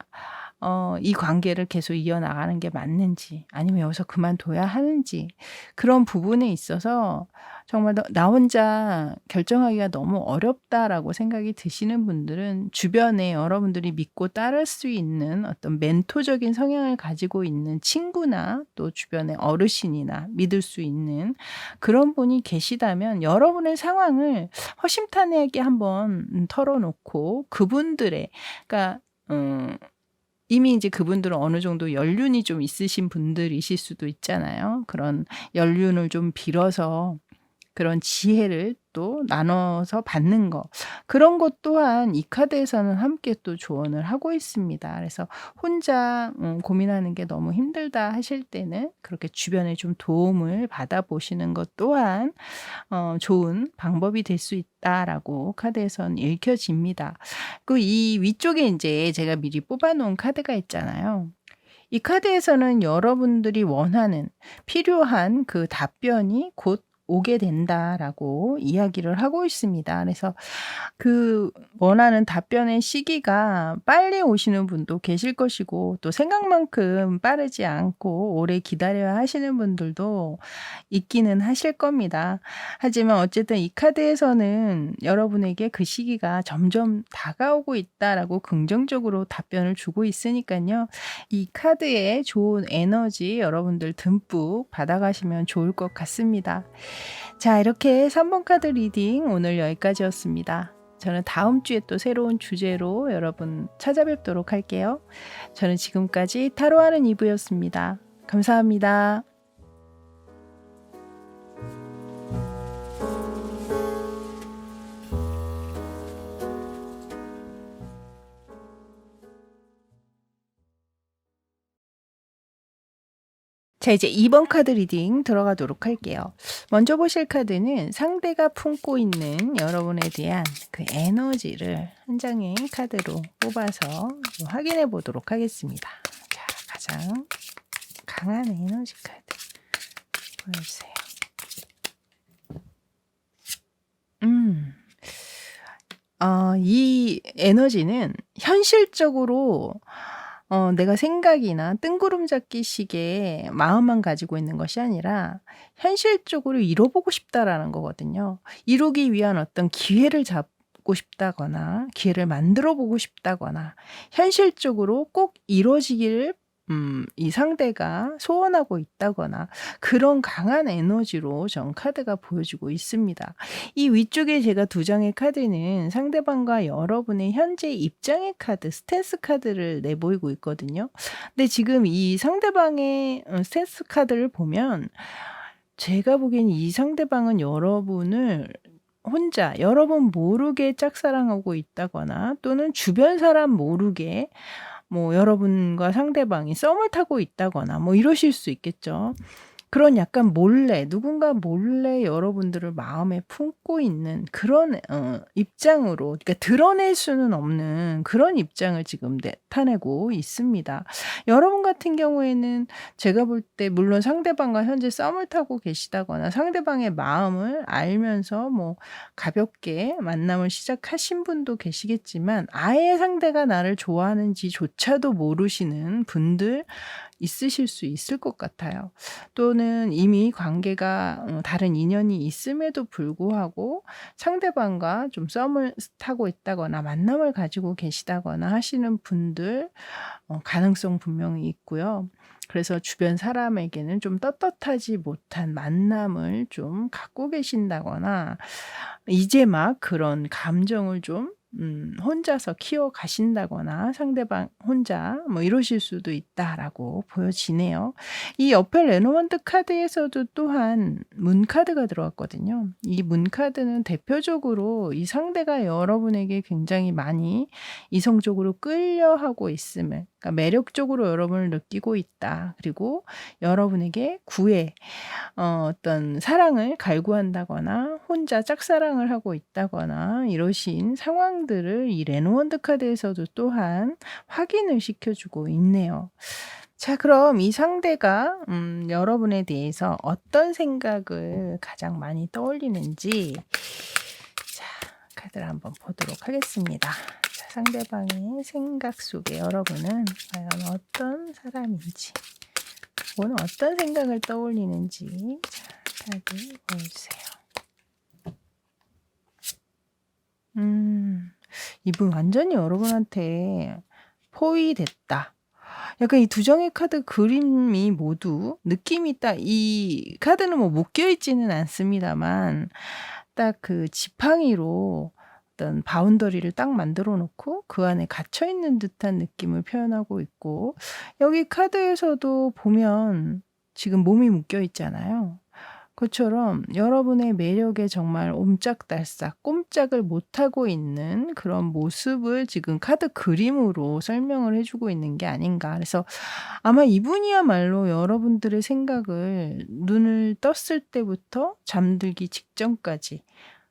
S1: 이 관계를 계속 이어나가는 게 맞는지 아니면 여기서 그만둬야 하는지 그런 부분에 있어서 정말 나 혼자 결정하기가 너무 어렵다라고 생각이 드시는 분들은 주변에 여러분들이 믿고 따를 수 있는 어떤 멘토적인 성향을 가지고 있는 친구나 또 주변의 어르신이나 믿을 수 있는 그런 분이 계시다면 여러분의 상황을 허심탄회하게 한번 털어놓고 그분들의 그러니까 이미 이제 그분들은 어느 정도 연륜이 좀 있으신 분들이실 수도 있잖아요. 그런 연륜을 좀 빌어서 그런 지혜를 또 나눠서 받는 거. 그런 것 또한 이 카드에서는 함께 또 조언을 하고 있습니다. 그래서 혼자 고민하는 게 너무 힘들다 하실 때는 그렇게 주변에 좀 도움을 받아보시는 것 또한 좋은 방법이 될 수 있다라고 카드에선 읽혀집니다. 그 이 위쪽에 인제 제가 미리 뽑아 놓은 카드가 있잖아요. 이 카드에서는 여러분들이 원하는 필요한 그 답변이 곧 오게 된다라고 이야기를 하고 있습니다. 그래서 그 원하는 답변의 시기가 빨리 오시는 분도 계실 것이고 또 생각만큼 빠르지 않고 오래 기다려야 하시는 분들도 있기는 하실 겁니다. 하지만 어쨌든 이 카드에서는 여러분에게 그 시기가 점점 다가오고 있다라고 긍정적으로 답변을 주고 있으니깐요. 이 카드의 좋은 에너지 여러분들 듬뿍 받아가시면 좋을 것 같습니다. 자, 이렇게 3번 카드 리딩 오늘 여기까지였습니다. 저는 다음 주에 또 새로운 주제로 여러분 찾아뵙도록 할게요. 저는 지금까지 타로하는 이브였습니다. 감사합니다. 자, 이제 2번 카드 리딩 들어가도록 할게요. 먼저 보실 카드는 상대가 품고 있는 여러분에 대한 그 에너지를 한 장의 카드로 뽑아서 확인해 보도록 하겠습니다. 자, 가장 강한 에너지 카드 보여주세요. 이 에너지는 현실적으로 내가 생각이나 뜬구름 잡기식의 마음만 가지고 있는 것이 아니라 현실적으로 이뤄보고 싶다라는 거거든요. 이루기 위한 어떤 기회를 잡고 싶다거나 기회를 만들어 보고 싶다거나 현실적으로 꼭 이루어지기를 이 상대가 소원하고 있다거나 그런 강한 에너지로 전 카드가 보여주고 있습니다. 이 위쪽에 제가 두 장의 카드는 상대방과 여러분의 현재 입장의 카드, 스탠스 카드를 내보이고 있거든요. 근데 지금 이 상대방의 스탠스 카드를 보면 제가 보기엔 이 상대방은 여러분을 혼자 여러분 모르게 짝사랑하고 있다거나 또는 주변 사람 모르게 여러분과 상대방이 썸을 타고 있다거나 이러실 수 있겠죠. 그런 약간 누군가 몰래 여러분들을 마음에 품고 있는 그런 입장으로, 그러니까 드러낼 수는 없는 그런 입장을 지금 나타내고 있습니다. 여러분 같은 경우에는 제가 볼 때 물론 상대방과 현재 썸을 타고 계시다거나 상대방의 마음을 알면서 가볍게 만남을 시작하신 분도 계시겠지만 아예 상대가 나를 좋아하는지조차도 모르시는 분들 있으실 수 있을 것 같아요. 또는 이미 관계가 다른 인연이 있음에도 불구하고 상대방과 좀 썸을 타고 있다거나 만남을 가지고 계시다거나 하시는 분들 가능성 분명히 있고요. 그래서 주변 사람에게는 좀 떳떳하지 못한 만남을 좀 갖고 계신다거나 이제 막 그런 감정을 좀 혼자서 키워가신다거나 상대방 혼자 이러실 수도 있다라고 보여지네요. 이 옆에 레노먼트 카드에서도 또한 문 카드가 들어왔거든요. 이 문 카드는 대표적으로 이 상대가 여러분에게 굉장히 많이 이성적으로 끌려하고 있음을, 그러니까 매력적으로 여러분을 느끼고 있다. 그리고 여러분에게 어떤 사랑을 갈구한다거나 혼자 짝사랑을 하고 있다거나 이러신 상황들을 이 레노먼트 카드에서도 또한 확인을 시켜주고 있네요. 자, 그럼 이 상대가 여러분에 대해서 어떤 생각을 가장 많이 떠올리는지 카드를 한번 보도록 하겠습니다. 자, 상대방의 생각 속에 여러분은 과연 어떤 사람인지, 오늘 어떤 생각을 떠올리는지 카드 보여주세요. 이분 완전히 여러분한테 포위됐다. 약간 이 두 장의 카드 그림이 모두 느낌이 딱, 이 카드는 묶여있지는 않습니다만 딱 그 지팡이로 어떤 바운더리를 딱 만들어 놓고 그 안에 갇혀 있는 듯한 느낌을 표현하고 있고, 여기 카드에서도 보면 지금 몸이 묶여 있잖아요. 그처럼 여러분의 매력에 정말 옴짝달싹 꼼짝을 못하고 있는 그런 모습을 지금 카드 그림으로 설명을 해주고 있는 게 아닌가. 그래서 아마 이분이야말로 여러분들의 생각을 눈을 떴을 때부터 잠들기 직전까지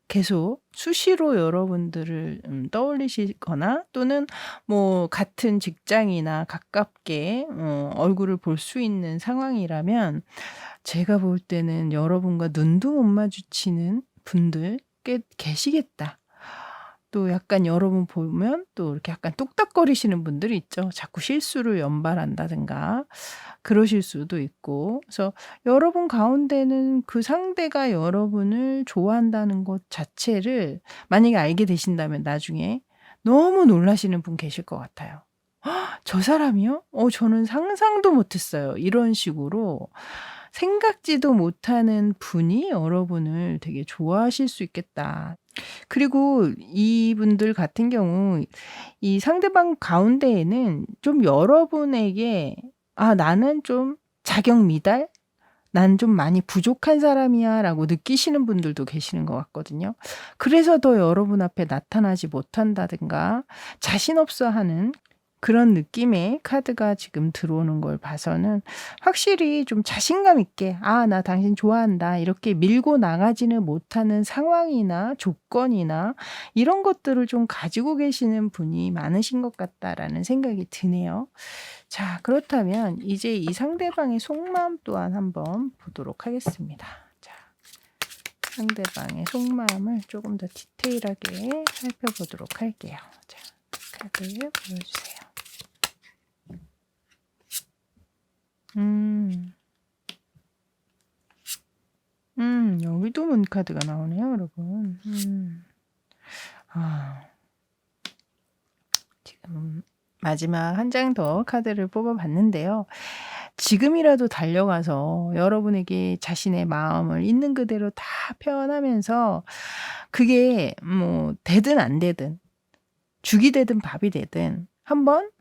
S1: 계속 수시로 여러분들을 떠올리시거나 또는 같은 직장이나 가깝게 얼굴을 볼 수 있는 상황이라면 제가 볼 때는 여러분과 눈도 못 마주치는 분들 꽤 계시겠다. 또 약간 여러분 보면 또 이렇게 약간 뚝딱거리시는 분들이 있죠. 자꾸 실수를 연발한다든가 그러실 수도 있고. 그래서 여러분 가운데는 그 상대가 여러분을 좋아한다는 것 자체를 만약에 알게 되신다면 나중에 너무 놀라시는 분 계실 것 같아요. 저 사람이요? 저는 상상도 못했어요. 이런 식으로 생각지도 못하는 분이 여러분을 되게 좋아하실 수 있겠다. 그리고 이분들 같은 경우 이 상대방 가운데에는 좀 여러분에게 '아 나는 좀 자격 미달? 난 좀 많이 부족한 사람이야.'라고 느끼시는 분들도 계시는 것 같거든요. 그래서 더 여러분 앞에 나타나지 못한다든가 자신 없어 하는 그런 느낌의 카드가 지금 들어오는 걸 봐서는 확실히 좀 자신감 있게 '아 나 당신 좋아한다.' 이렇게 밀고 나가지는 못하는 상황이나 조건이나 이런 것들을 좀 가지고 계시는 분이 많으신 것 같다라는 생각이 드네요. 자, 그렇다면 이제 이 상대방의 속마음 또한 한번 보도록 하겠습니다. 자, 상대방의 속마음을 조금 더 디테일하게 살펴보도록 할게요. 자, 카드 보여주세요. 여기도 문카드가 나오네요, 여러분. 지금 마지막 한 장 더 카드를 뽑아봤는데요. 지금이라도 달려가서 여러분에게 자신의 마음을 있는 그대로 다 표현하면서 그게 뭐 되든 안 되든 죽이 되든 밥이 되든 한번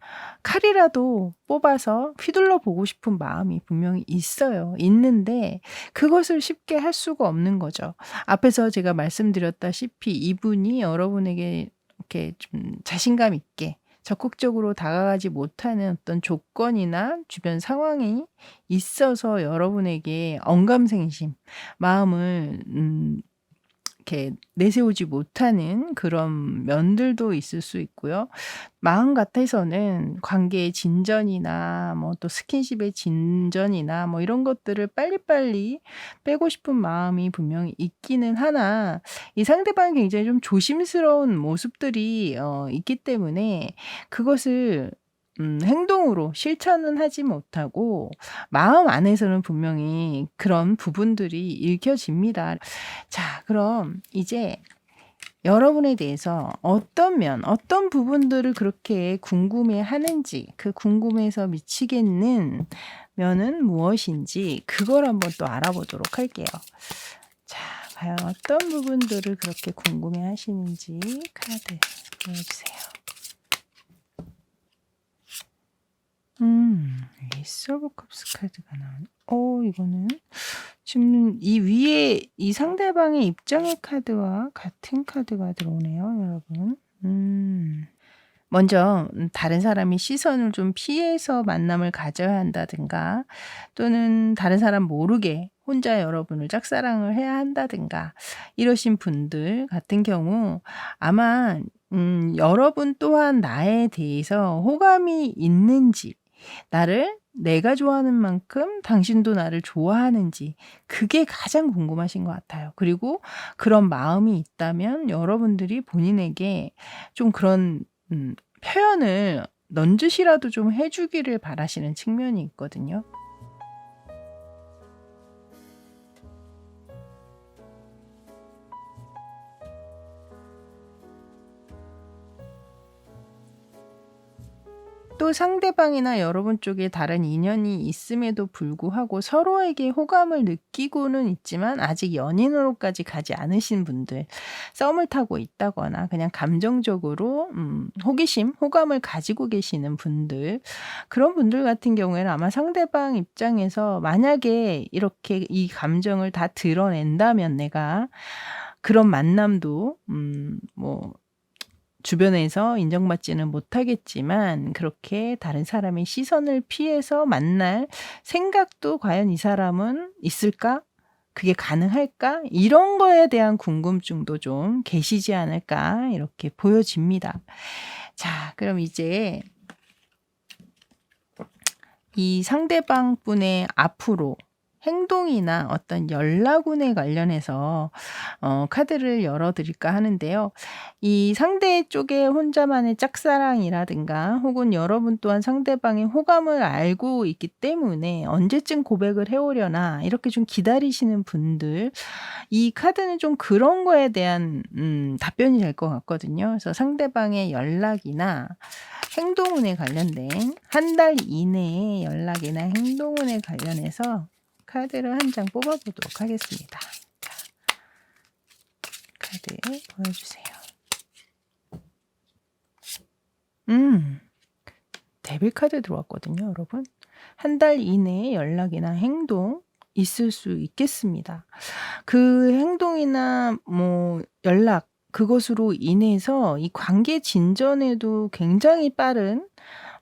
S1: 칼이라도 뽑아서 휘둘러 보고 싶은 마음이 분명히 있어요. 있는데 그것을 쉽게 할 수가 없는 거죠. 앞에서 제가 말씀드렸다시피 이분이 여러분에게 이렇게 좀 자신감 있게 적극적으로 다가가지 못하는 어떤 조건이나 주변 상황이 있어서 여러분에게 언감생심, 마음을 이렇게 내세우지 못하는 그런 면들도 있을 수 있고요. 마음 같아서는 관계의 진전이나 뭐 또 스킨십의 진전이나 뭐 이런 것들을 빨리빨리 빼고 싶은 마음이 분명히 있기는 하나 이 상대방이 굉장히 좀 조심스러운 모습들이 있기 때문에 그것을 행동으로 실천은 하지 못하고 마음 안에서는 분명히 그런 부분들이 읽혀집니다. 자, 그럼 이제 여러분에 대해서 어떤 면, 어떤 부분들을 그렇게 궁금해하는지, 그 궁금해서 미치겠는 면은 무엇인지 그걸 한번 또 알아보도록 할게요. 자, 과연 어떤 부분들을 그렇게 궁금해하시는지 카드 보여주세요. 에이스 오브 컵스 카드가 나오네. 이거는 지금 이 위에 이 상대방의 입장의 카드와 같은 카드가 들어오네요, 여러분. 먼저 다른 사람이 시선을 좀 피해서 만남을 가져야 한다든가 또는 다른 사람 모르게 혼자 여러분을 짝사랑을 해야 한다든가 이러신 분들 같은 경우 아마 여러분 또한 나에 대해서 호감이 있는지 나를 내가 좋아하는 만큼 당신도 나를 좋아하는지 그게 가장 궁금하신 것 같아요. 그리고 그런 마음이 있다면 여러분들이 본인에게 좀 그런 표현을 넌지시라도 좀 해 주기를 바라시는 측면이 있거든요. 또 상대방이나 여러분 쪽에 다른 인연이 있음에도 불구하고 서로에게 호감을 느끼고는 있지만 아직 연인으로까지 가지 않으신 분들, 썸을 타고 있다거나 그냥 감정적으로 호기심, 호감을 가지고 계시는 분들, 그런 분들 같은 경우에는 아마 상대방 입장에서 만약에 이렇게 이 감정을 다 드러낸다면 내가 그런 만남도 뭐 주변에서 인정받지는 못하겠지만 그렇게 다른 사람의 시선을 피해서 만날 생각도 '과연 이 사람은 있을까? 그게 가능할까?' 이런 거에 대한 궁금증도 좀 계시지 않을까 이렇게 보여집니다. 자, 그럼 이제 이 상대방 분의 앞으로 행동이나 어떤 연락운에 관련해서 카드를 열어 드릴까 하는데요. 이 상대 쪽의 혼자만의 짝사랑이라든가 혹은 여러분 또한 상대방의 호감을 알고 있기 때문에 '언제쯤 고백을 해 오려나.' 이렇게 좀 기다리시는 분들 이 카드는 좀 그런 거에 대한 답변이 될 것 같거든요. 그래서 상대방의 연락이나 행동운에 관련된 한 달 이내의 연락이나 행동운에 관련해서 카드를 한 장 뽑아보도록 하겠습니다. 자, 카드 보여주세요. 데빌 카드 들어왔거든요, 여러분. 한 달 이내에 연락이나 행동 있을 수 있겠습니다. 그 행동이나 뭐 연락 그것으로 인해서 이 관계 진전에도 굉장히 빠른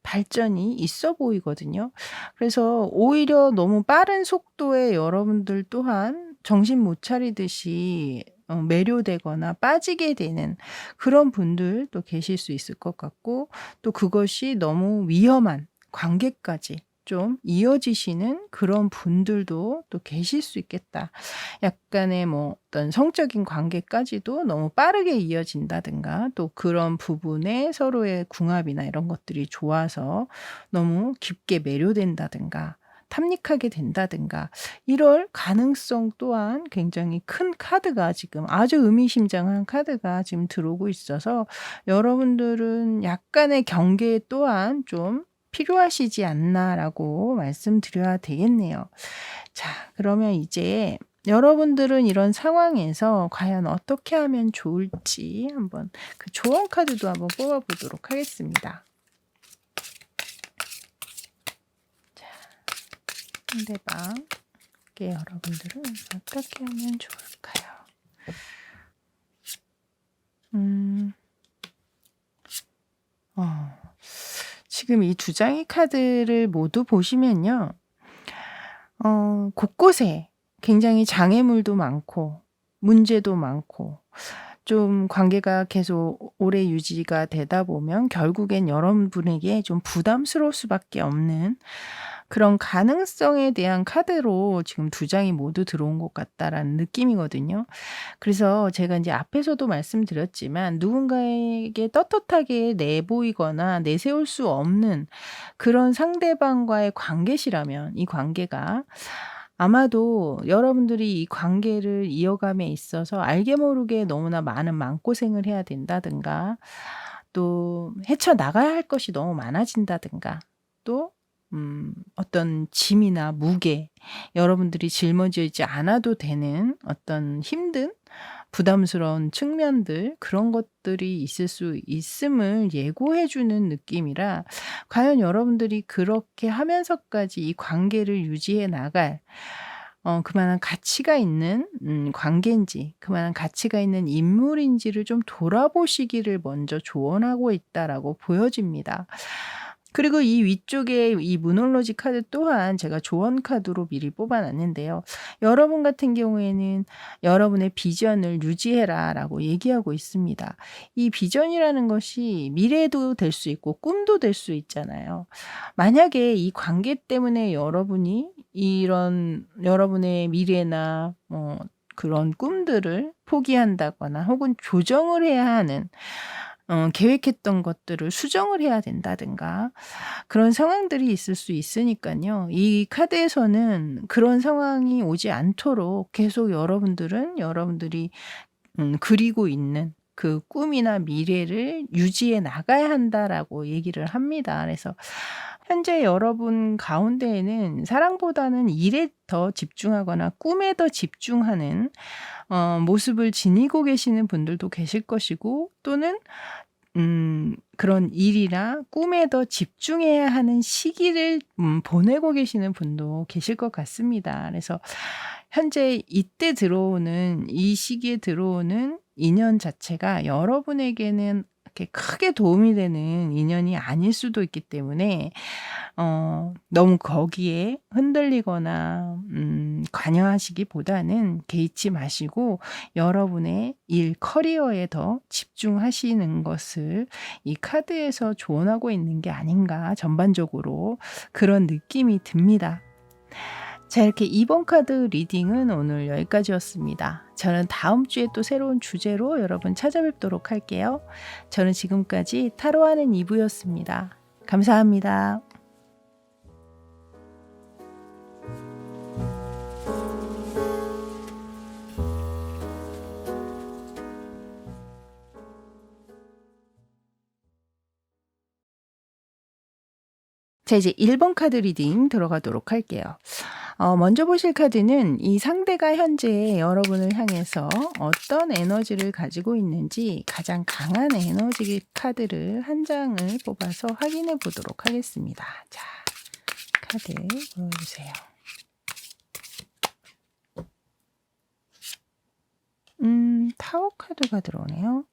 S1: 발전이 있어 보이거든요. 그래서 오히려 너무 빠른 속도에 여러분들 또한 정신 못 차리듯이 매료되거나 빠지게 되는 그런 분들도 계실 수 있을 것 같고, 또 그것이 너무 위험한 관계까지 좀 이어지시는 그런 분들도 또 계실 수 있겠다. 약간의 뭐 어떤 성적인 관계까지도 너무 빠르게 이어진다든가, 또 그런 부분에 서로의 궁합이나 이런 것들이 좋아서 너무 깊게 매료된다든가 탐닉하게 된다든가, 이럴 가능성 또한 굉장히 큰 카드가 지금 아주 의미심장한 카드가 지금 들어오고 있어서, 여러분들은 약간의 경계 또한 좀 필요하시지 않나라고 말씀드려야 되겠네요. 자, 그러면 이제 여러분들은 이런 상황에서 과연 어떻게 하면 좋을지 한번 그 조언 카드도 한번 뽑아보도록 하겠습니다. 자, 상대방께 여러분들은 어떻게 하면 좋을까요? 지금 이 두 장의 카드를 모두 보시면요. 곳곳에 굉장히 장애물도 많고 문제도 많고, 좀 관계가 계속 오래 유지가 되다 보면 결국엔 여러분에게 좀 부담스러울 수밖에 없는 그런 가능성에 대한 카드로 지금 두 장이 모두 들어온 것 같다라는 느낌이거든요. 그래서 제가 이제 앞에서도 말씀드렸지만, 누군가에게 떳떳하게 내보이거나 내세울 수 없는 그런 상대방과의 관계시라면, 이 관계가 아마도 여러분들이 이 관계를 이어감에 있어서 알게 모르게 너무나 많은 마음고생을 해야 된다든가, 또 헤쳐나가야 할 것이 너무 많아진다든가, 또 어떤 짐이나 무게, 여러분들이 짊어지지 않아도 되는 어떤 힘든 부담스러운 측면들, 그런 것들이 있을 수 있음을 예고해 주는 느낌이라, 과연 여러분들이 그렇게 하면서까지 이 관계를 유지해 나갈 그만한 가치가 있는 관계인지, 그만한 가치가 있는 인물인지를 좀 돌아보시기를 먼저 조언하고 있다라고 보여집니다. 그리고 이 위쪽에 이 무놀로지 카드 또한 제가 조언 카드로 미리 뽑아 놨는데요. 여러분 같은 경우에는 여러분의 비전을 유지해라라고 얘기하고 있습니다. 이 비전이라는 것이 미래도 될 수 있고 꿈도 될 수 있잖아요. 만약에 이 관계 때문에 여러분이 이런 여러분의 미래나 그런 꿈들을 포기한다거나 혹은 조정을 해야 하는, 계획했던 것들을 수정을 해야 된다든가, 그런 상황들이 있을 수 있으니까요. 이 카드에서는 그런 상황이 오지 않도록 계속 여러분들이 그리고 있는 그 꿈이나 미래를 유지해 나가야 한다라고 얘기를 합니다. 그래서 현재 여러분 가운데에는 사랑보다는 일에 더 집중하거나 꿈에 더 집중하는 모습을 지니고 계시는 분들도 계실 것이고, 또는 그런 일이나 꿈에 더 집중해야 하는 시기를 보내고 계시는 분도 계실 것 같습니다. 그래서 현재 이때 들어오는, 이 시기에 들어오는 인연 자체가 여러분에게는 이렇게 크게 도움이 되는 인연이 아닐 수도 있기 때문에, 너무 거기에 흔들리거나 관여하시기보다는 개의치 마시고 여러분의 일, 커리어에 더 집중하시는 것을 이 카드에서 조언하고 있는 게 아닌가, 전반적으로 그런 느낌이 듭니다. 자, 이렇게 2번 카드 리딩은 오늘 여기까지였습니다. 저는 다음 주에 또 새로운 주제로 여러분 찾아뵙도록 할게요. 저는 지금까지 타로하는 이브였습니다. 감사합니다. 자, 이제 1번 카드 리딩 들어가도록 할게요. 먼저 보실 카드는 이 상대가 현재 여러분을 향해서 어떤 에너지를 가지고 있는지 가장 강한 에너지 카드를 한 장을 뽑아서 확인해 보도록 하겠습니다. 자, 카드 보여주세요. 타워 카드가 들어오네요.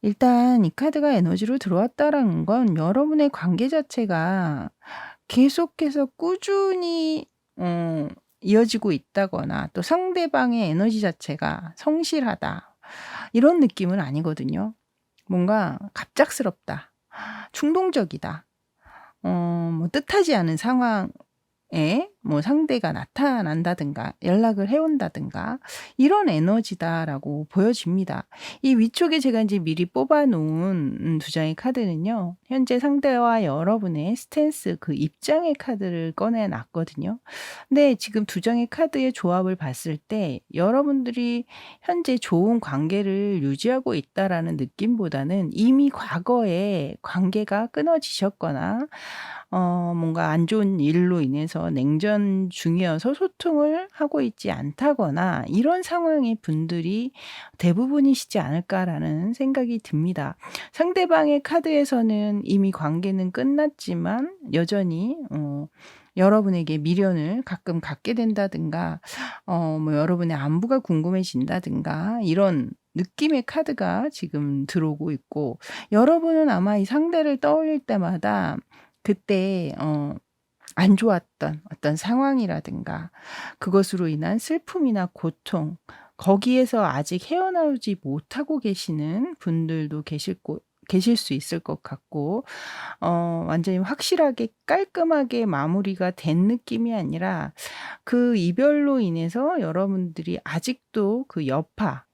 S1: 일단 이 카드가 에너지로 들어왔다라는 건 여러분의 관계 자체가 계속해서 꾸준히 이어지고 있다거나 또 상대방의 에너지 자체가 성실하다 이런 느낌은 아니거든요. 뭔가 갑작스럽다, 충동적이다, 뭐 뜻하지 않은 상황에 뭐 상대가 나타난다든가 연락을 해온다든가 이런 에너지다라고 보여집니다. 이 위쪽에 제가 이제 미리 뽑아놓은 두 장의 카드는요, 현재 상대와 여러분의 스탠스 그 입장의 카드를 꺼내놨거든요. 근데 지금 두 장의 카드의 조합을 봤을 때 여러분들이 현재 좋은 관계를 유지하고 있다라는 느낌보다는 이미 과거에 관계가 끊어지셨거나 뭔가 안 좋은 일로 인해서 냉전 중이어서 소통을 하고 있지 않다거나 이런 상황의 분들이 대부분이시지 않을까라는 생각이 듭니다. 상대방의 카드에서는 이미 관계는 끝났지만 여전히 여러분에게 미련을 가끔 갖게 된다든가 뭐 여러분의 안부가 궁금해진다든가 이런 느낌의 카드가 지금 들어오고 있고, 여러분은 아마 이 상대를 떠올릴 때마다 그때 안 좋았던 어떤 상황이라든가 그것으로 인한 슬픔이나 고통, 거기에서 아직 헤어나오지 못하고 계시는 분들도 계실 수 있을 것 같고, 완전히 확실하게 깔끔하게 마무리가 된 느낌이 아니라 그 이별로 인해서 여러분들이 아직도 그 여파,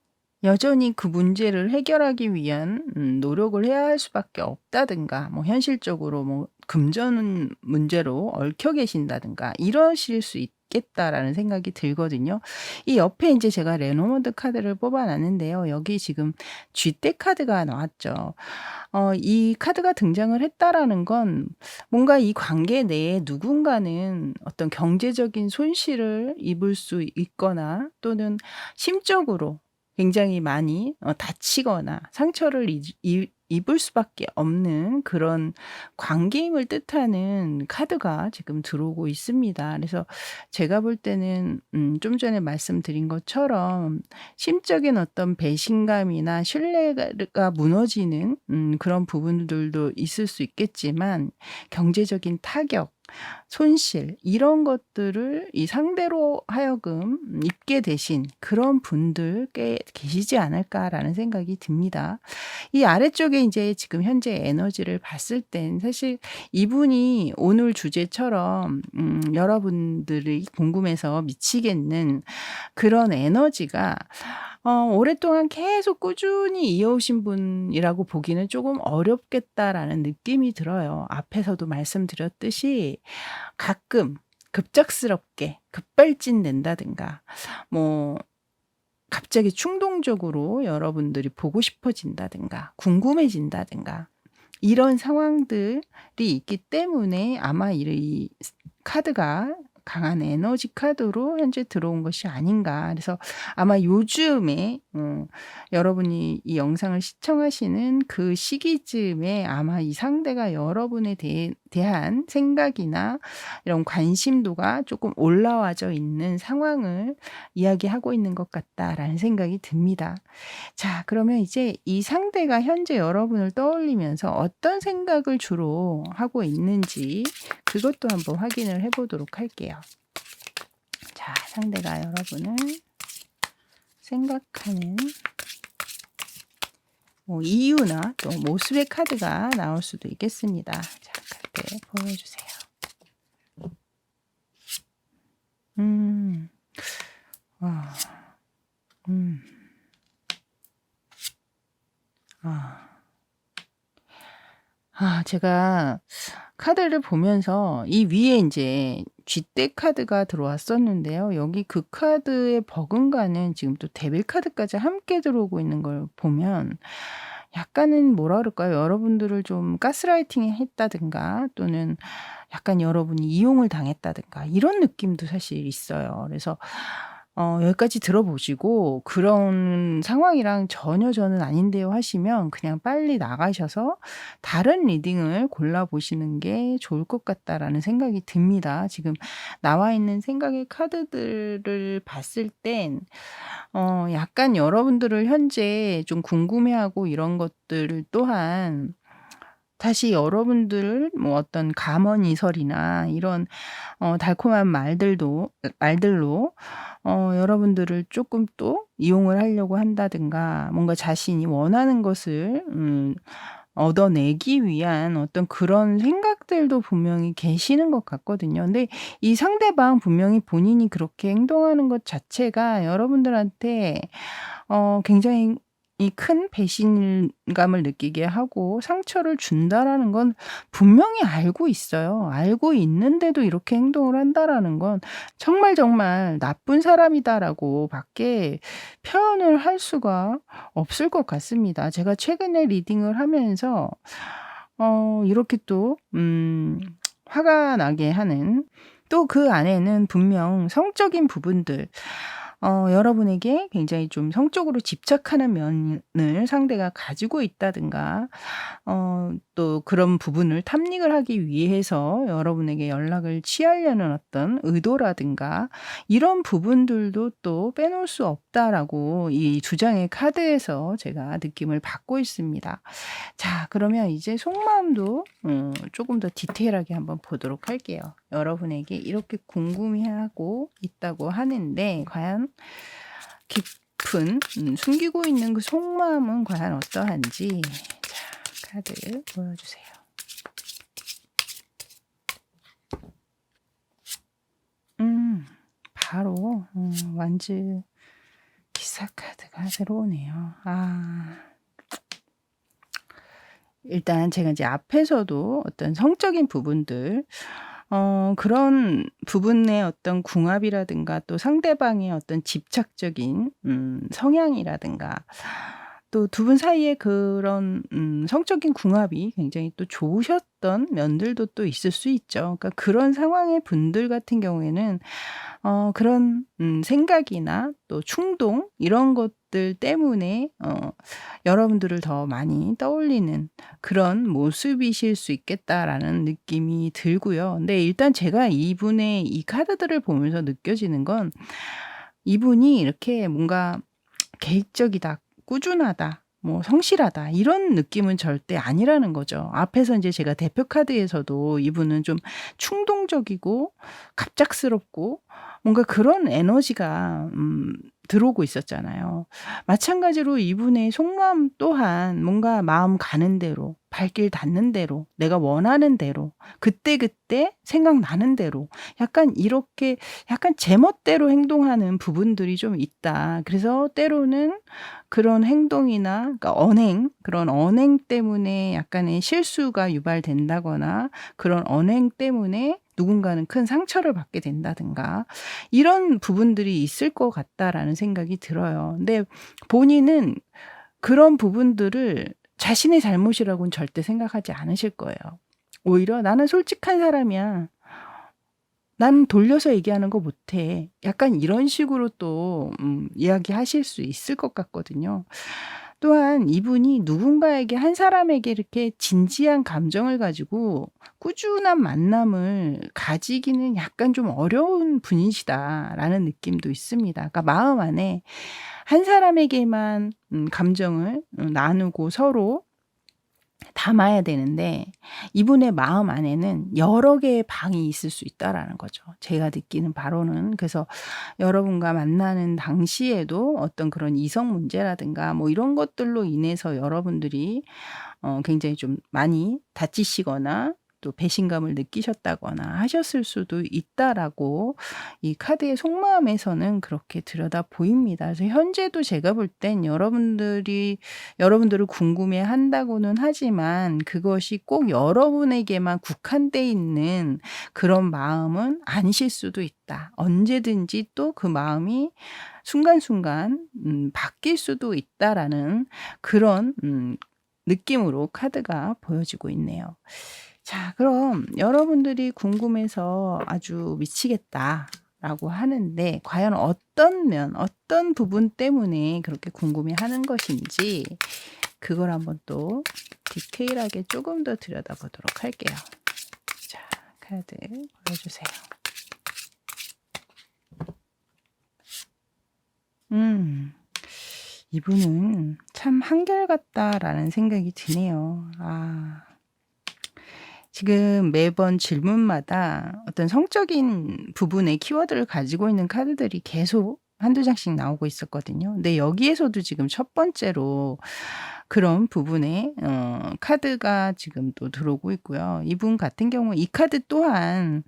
S1: 여전히 그 문제를 해결하기 위한 노력을 해야 할 수밖에 없다든가 뭐 현실적으로 뭐 금전 문제로 얽혀 계신다든가 이러실 수 있겠다라는 생각이 들거든요. 이 옆에 이제 제가 레노먼드 카드를 뽑아 놨는데요. 여기 지금 쥐떼 카드가 나왔죠. 이 카드가 등장을 했다라는 건 뭔가 이 관계 내에 누군가는 어떤 경제적인 손실을 입을 수 있거나 또는 심적으로 굉장히 많이 다치거나 상처를 입을 수밖에 없는 그런 관계임을 뜻하는 카드가 지금 들어오고 있습니다. 그래서 제가 볼 때는 좀 전에 말씀드린 것처럼 심적인 어떤 배신감이나 신뢰가 무너지는 그런 부분들도 있을 수 있겠지만 경제적인 타격, 손실 이런 것들을 이 상대로 하여금 입게 되신 그런 분들 꽤 계시지 않을까라는 생각이 듭니다. 이 아래쪽에 이제 지금 현재 에너지를 봤을 땐 사실 이분이 오늘 주제처럼 여러분들이 궁금해서 미치겠는 그런 에너지가 오랫동안 계속 꾸준히 이어오신 분이라고 보기는 조금 어렵겠다라는 느낌이 들어요. 앞에서도 말씀드렸듯이 가끔 급작스럽게 급발진 낸다든가 뭐 갑자기 충동적으로 여러분들이 보고 싶어진다든가 궁금해진다든가 이런 상황들이 있기 때문에 아마 이 카드가 강한 에너지 카드로 현재 들어온 것이 아닌가. 그래서 아마 요즘에 여러분이 이 영상을 시청하시는 그 시기쯤에 아마 이 상대가 여러분에 대한 생각이나 이런 관심도가 조금 올라와져 있는 상황을 이야기하고 있는 것 같다라는 생각이 듭니다. 자, 그러면 이제 이 상대가 현재 여러분을 떠올리면서 어떤 생각을 주로 하고 있는지 그것도 한번 확인을 해보도록 할게요. 자, 상대가 여러분을 생각하는 뭐 이유나 또 모습의 카드가 나올 수도 있겠습니다. 자, 카드 보여주세요. 아, 제가 카드를 보면서 이 위에 이제 쥐떼 카드가 들어왔었는데요. 여기 그 카드의 버금가는 지금 또 데빌 카드까지 함께 들어오고 있는 걸 보면 약간은 뭐라 그럴까요? 여러분들을 좀 가스라이팅 했다든가 또는 약간 여러분이 이용을 당했다든가 이런 느낌도 사실 있어요. 그래서 여기까지 들어보시고 그런 상황이랑 "전혀 저는 아닌데요." 하시면 그냥 빨리 나가셔서 다른 리딩을 골라보시는 게 좋을 것 같다라는 생각이 듭니다. 지금 나와 있는 생각의 카드들을 봤을 땐 약간 여러분들을 현재 좀 궁금해하고 이런 것들 또한 다시 여러분들 뭐 어떤 감언이설이나 이런 달콤한 말들로 여러분들을 조금 또 이용을 하려고 한다든가 뭔가 자신이 원하는 것을 얻어내기 위한 어떤 그런 생각들도 분명히 계시는 것 같거든요. 근데 이 상대방 분명히 본인이 그렇게 행동하는 것 자체가 여러분들한테 굉장히 이 큰 배신감을 느끼게 하고 상처를 준다라는 건 분명히 알고 있어요. 알고 있는데도 이렇게 행동을 한다라는 건 정말, 정말 '나쁜 사람이다.'라고 밖에 표현을 할 수가 없을 것 같습니다. 제가 최근에 리딩을 하면서 이렇게 또 화가 나게 하는 또 그 안에는 분명 성적인 부분들 여러분에게 굉장히 좀 성적으로 집착하는 면을 상대가 가지고 있다든가 또 그런 부분을 탐닉을 하기 위해서 여러분에게 연락을 취하려는 어떤 의도라든가 이런 부분들도 또 빼놓을 수 없다라고 이 두 장의 카드에서 제가 느낌을 받고 있습니다. 자, 그러면 이제 속마음도 조금 더 디테일하게 한번 보도록 할게요. 여러분에게 이렇게 궁금해하고 있다고 하는데 과연 깊은 숨기고 있는 그 속마음은 과연 어떠한지. 자, 카드 보여주세요. 바로 완즈 기사 카드가 들어오네요. 일단 제가 이제 앞에서도 어떤 성적인 부분들 그런 부분의 어떤 궁합이라든가 또 상대방의 어떤 집착적인 성향이라든가 또 두 분 사이에 그런 성적인 궁합이 굉장히 또 좋으셨던 면들도 또 있을 수 있죠. 그러니까 그런 상황의 분들 같은 경우에는 그런 생각이나 또 충동 이런 것들 때문에 여러분들을 더 많이 떠올리는 그런 모습이실 수 있겠다라는 느낌이 들고요. 근데 일단 제가 이분의 이 카드들을 보면서 느껴지는 건 이분이 이렇게 뭔가 계획적이다, 꾸준하다, 뭐 성실하다 이런 느낌은 절대 아니라는 거죠. 앞에서 이제 제가 대표 카드에서도 이분은 좀 충동적이고 갑작스럽고 뭔가 그런 에너지가 들어오고 있었잖아요. 마찬가지로 이분의 속마음 또한 뭔가 마음 가는 대로, 발길 닿는 대로, 내가 원하는 대로, 그때그때 생각나는 대로 약간 이렇게 약간 제멋대로 행동하는 부분들이 좀 있다. 그래서 때로는 그런 행동이나 그러니까 그런 언행 때문에 약간의 실수가 유발된다거나 그런 언행 때문에 누군가는 큰 상처를 받게 된다든가 이런 부분들이 있을 것 같다라는 생각이 들어요. 근데 본인은 그런 부분들을 자신의 잘못이라고는 절대 생각하지 않으실 거예요. 오히려 '나는 솔직한 사람이야. 난 돌려서 얘기하는 거 못해.' 약간 이런 식으로 또 이야기하실 수 있을 것 같거든요. 또한 이분이 누군가에게 한 사람에게 이렇게 진지한 감정을 가지고 꾸준한 만남을 가지기는 약간 좀 어려운 분이시다라는 느낌도 있습니다. 그러니까 마음 안에 한 사람에게만 감정을 나누고 서로 담아야 되는데 이분의 마음 안에는 여러 개의 방이 있을 수 있다라는 거죠. 제가 느끼는 바로는. 그래서 여러분과 만나는 당시에도 어떤 그런 이성 문제라든가 뭐 이런 것들로 인해서 여러분들이 굉장히 좀 많이 다치시거나 또 배신감을 느끼셨다거나 하셨을 수도 있다라고 이 카드의 속마음에서는 그렇게 들여다 보입니다. 그래서 현재도 제가 볼 땐 여러분들을 궁금해한다고는 하지만 그것이 꼭 여러분에게만 국한돼 있는 그런 마음은 아니실 수도 있다. 언제든지 또 그 마음이 순간순간 바뀔 수도 있다라는 그런 느낌으로 카드가 보여지고 있네요. 자, 그럼 여러분들이 궁금해서 아주 미치겠다라고 하는데 과연 어떤 면, 어떤 부분 때문에 그렇게 궁금해하는 것인지 그걸 한번 또 디테일하게 조금 더 들여다보도록 할게요. 자, 카드 보여주세요. 이분은 참 한결같다라는 생각이 드네요. 지금 매번 질문마다 어떤 성적인 부분의 키워드를 가지고 있는 카드들이 계속 한두 장씩 나오고 있었거든요. 근데 여기에서도 지금 첫 번째로 그런 부분에 카드가 지금 또 들어오고 있고요. 이분 같은 경우 이 카드 또한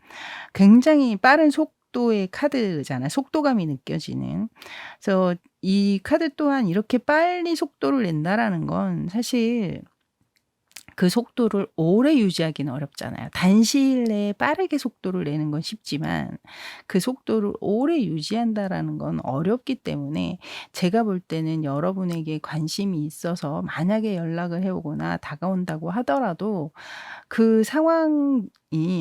S1: 굉장히 빠른 속도의 카드잖아요. 속도감이 느껴지는. 그래서 이 카드 또한 이렇게 빨리 속도를 낸다라는 건 사실 그 속도를 오래 유지하기는 어렵잖아요. 단시일 내에 빠르게 속도를 내는 건 쉽지만 그 속도를 오래 유지한다라는 건 어렵기 때문에 제가 볼 때는 여러분에게 관심이 있어서 만약에 연락을 해 오거나 다가온다고 하더라도 그 상황이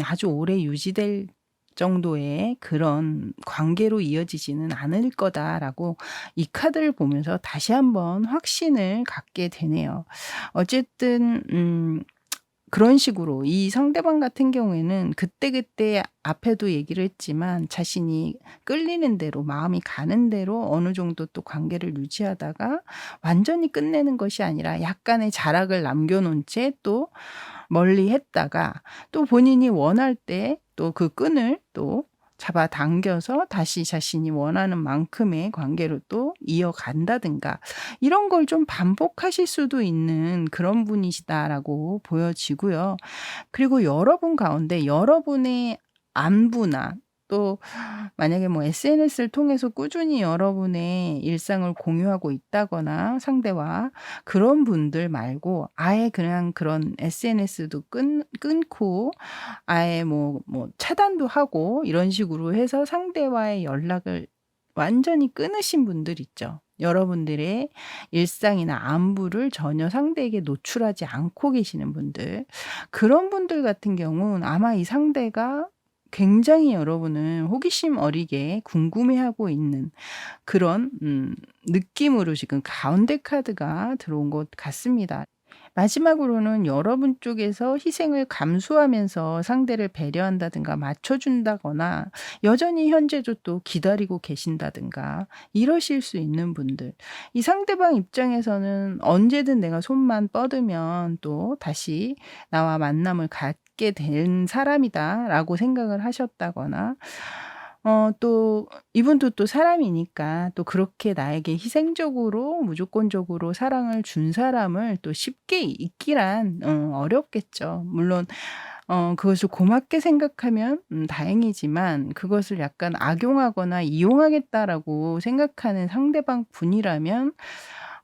S1: 아주 오래 유지될 정도의 그런 관계로 이어지지는 않을 거다라고 이 카드를 보면서 다시 한번 확신을 갖게 되네요. 어쨌든 그런 식으로 이 상대방 같은 경우에는 그때그때 앞에도 얘기를 했지만 자신이 끌리는 대로 마음이 가는 대로 어느 정도 또 관계를 유지하다가 완전히 끝내는 것이 아니라 약간의 자락을 남겨 놓은 채 또 멀리 했다가 또 본인이 원할 때 또 그 끈을 또 잡아당겨서 다시 자신이 원하는 만큼의 관계로 또 이어간다든가 이런 걸 좀 반복하실 수도 있는 그런 분이시다라고 보여지고요. 그리고 여러분 가운데 여러분의 안부나 또 만약에 뭐 SNS를 통해서 꾸준히 여러분의 일상을 공유하고 있다거나 상대와 그런 분들 말고 아예 그냥 그런 SNS도 끊고 아예 뭐 차단도 하고 이런 식으로 해서 상대와의 연락을 완전히 끊으신 분들 있죠. 여러분들의 일상이나 안부를 전혀 상대에게 노출하지 않고 계시는 분들. 그런 분들 같은 경우는 아마 이 상대가 굉장히 여러분을 호기심 어리게 궁금해하고 있는 그런 느낌으로 지금 가운데 카드가 들어온 것 같습니다. 마지막으로는 여러분 쪽에서 희생을 감수하면서 상대를 배려한다든가 맞춰준다거나 여전히 현재도 또 기다리고 계신다든가 이러실 수 있는 분들. 이 상대방 입장에서는 언제든 내가 손만 뻗으면 또 다시 나와 만남을 갖게 된 사람이다라고 생각을 하셨다거나 또 이분도 또 사람이니까 또 그렇게 나에게 희생적으로 무조건적으로 사랑을 준 사람을 또 쉽게 잊기란 어렵겠죠. 물론 그것을 고맙게 생각하면 다행이지만 그것을 약간 악용하거나 이용하겠다라고 생각하는 상대방 분이라면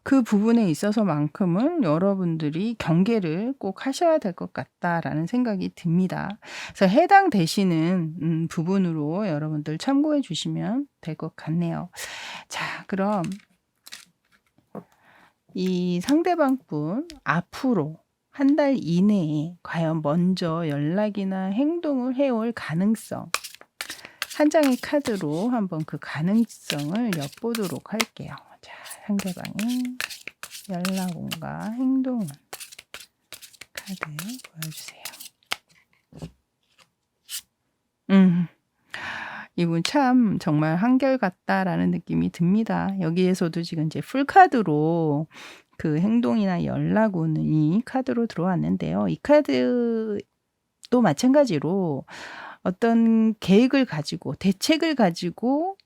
S1: 그 부분에 있어서만큼은 여러분들이 경계를 꼭 하셔야 될 것 같다라는 생각이 듭니다. 그래서 해당되시는 부분으로 여러분들 참고해 주시면 될 것 같네요. 자, 그럼 이 상대방 분 앞으로 한 달 이내에 과연 먼저 연락이나 행동을 해올 가능성 한 장의 카드로 한번 그 가능성을 엿보도록 할게요. 자, 상대방의 연락원과 행동은 카드 보여주세요. 이분 참 정말 한결같다라는 느낌이 듭니다. 여기에서도 지금 이제 풀카드로 그 행동이나 연락운이 카드로 들어왔는데요. 이 카드도 마찬가지로 어떤 계획을 가지고 대책을 가지고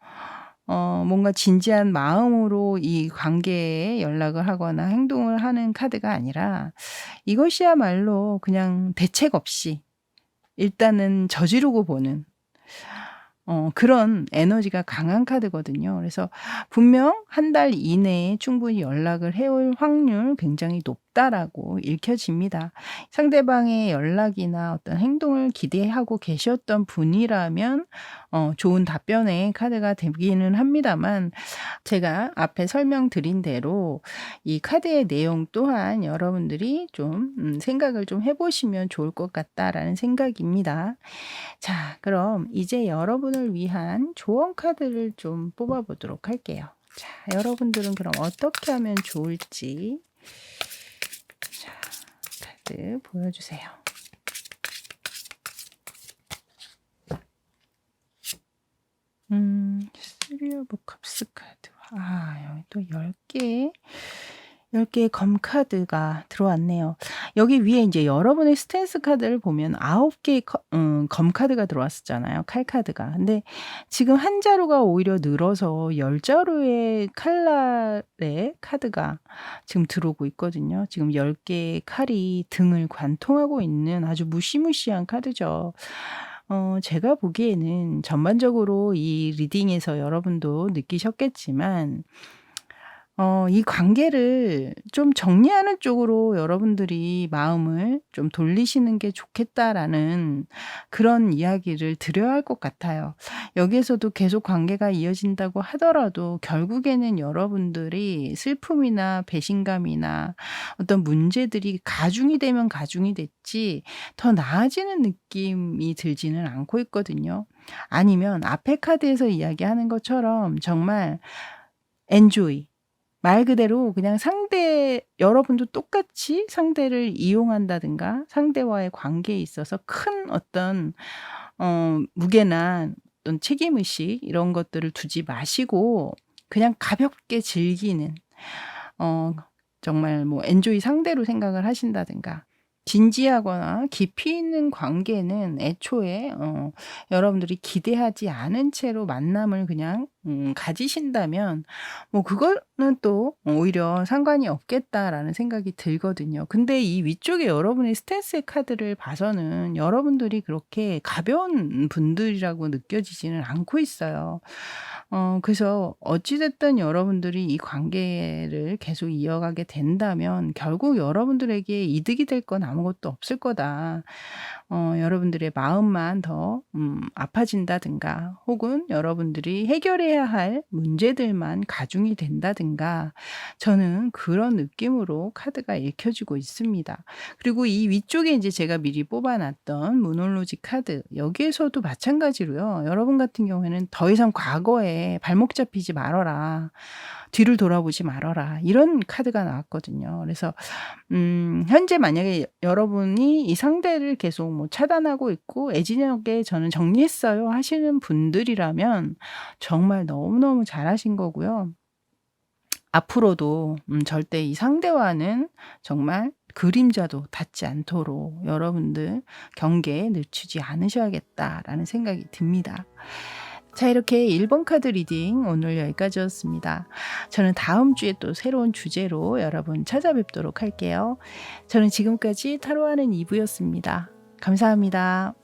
S1: 뭔가 진지한 마음으로 이 관계에 연락을 하거나 행동을 하는 카드가 아니라 이것이야말로 그냥 대책 없이 일단은 저지르고 보는 그런 에너지가 강한 카드거든요. 그래서 분명 한 달 이내에 충분히 연락을 해올 확률 굉장히 높다. 없다라고 읽혀집니다. 상대방의 연락이나 어떤 행동을 기대하고 계셨던 분이라면 좋은 답변의 카드가 되기는 합니다만, 제가 앞에 설명드린 대로 이 카드의 내용 또한 여러분들이 좀 생각을 좀 해보시면 좋을 것 같다라는 생각입니다. 자, 그럼 이제 여러분을 위한 조언 카드를 좀 뽑아보도록 할게요. 자, 여러분들은 그럼 어떻게 하면 좋을지, 자, 카드 보여주세요. 쓰리 오브 컵스 카드. 여기 또 10개의 검 카드가 들어왔네요. 여기 위에 이제 여러분의 스탠스 카드를 보면 9개의 검 카드가 들어왔었잖아요. 칼 카드가. 근데 지금 한 자루가 오히려 늘어서 10자루의 칼날의 카드가 지금 들어오고 있거든요. 지금 10개의 칼이 등을 관통하고 있는 아주 무시무시한 카드죠. 제가 보기에는 전반적으로 이 리딩에서 여러분도 느끼셨겠지만, 이 관계를 좀 정리하는 쪽으로 여러분들이 마음을 좀 돌리시는 게 좋겠다라는 그런 이야기를 드려야 할 것 같아요. 여기에서도 계속 관계가 이어진다고 하더라도 결국에는 여러분들이 슬픔이나 배신감이나 어떤 문제들이 가중이 되면 가중이 됐지 더 나아지는 느낌이 들지는 않고 있거든요. 아니면 앞에 카드에서 이야기하는 것처럼 정말 enjoy, 말 그대로 그냥 여러분도 똑같이 상대를 이용한다든가 상대와의 관계에 있어서 큰 어떤 무게나 어떤 책임의식 이런 것들을 두지 마시고 그냥 가볍게 즐기는, 정말 뭐 엔조이 상대로 생각을 하신다든가, 진지하거나 깊이 있는 관계는 애초에 여러분들이 기대하지 않은 채로 만남을 그냥 가지신다면 뭐 그거는 또 오히려 상관이 없겠다라는 생각이 들거든요. 근데 이 위쪽에 여러분의 스탠스의 카드를 봐서는 여러분들이 그렇게 가벼운 분들이라고 느껴지지는 않고 있어요. 그래서 어찌 됐든 여러분들이 이 관계를 계속 이어가게 된다면 결국 여러분들에게 이득이 될 건 아무것도 없을 거다. 여러분들의 마음만 더 아파진다든가 혹은 여러분들이 해결해야 할 문제들만 가중이 된다든가, 저는 그런 느낌으로 카드가 읽혀지고 있습니다. 그리고 이 위쪽에 이제 제가 미리 뽑아놨던 무놀로지 카드, 여기에서도 마찬가지로요. 여러분 같은 경우에는 더 이상 과거에 발목 잡히지 말아라, 뒤를 돌아보지 말아라, 이런 카드가 나왔거든요. 그래서 현재 만약에 여러분이 이 상대를 계속 뭐 차단하고 있고 애진하게 저는 정리했어요 하시는 분들이라면 정말 너무너무 잘하신 거고요. 앞으로도 절대 이 상대와는 정말 그림자도 닿지 않도록 여러분들 경계에 늦추지 않으셔야겠다라는 생각이 듭니다. 자, 이렇게 1번 카드 리딩 오늘 여기까지였습니다. 저는 다음 주에 또 새로운 주제로 여러분 찾아뵙도록 할게요. 저는 지금까지 타로하는 이브였습니다. 감사합니다.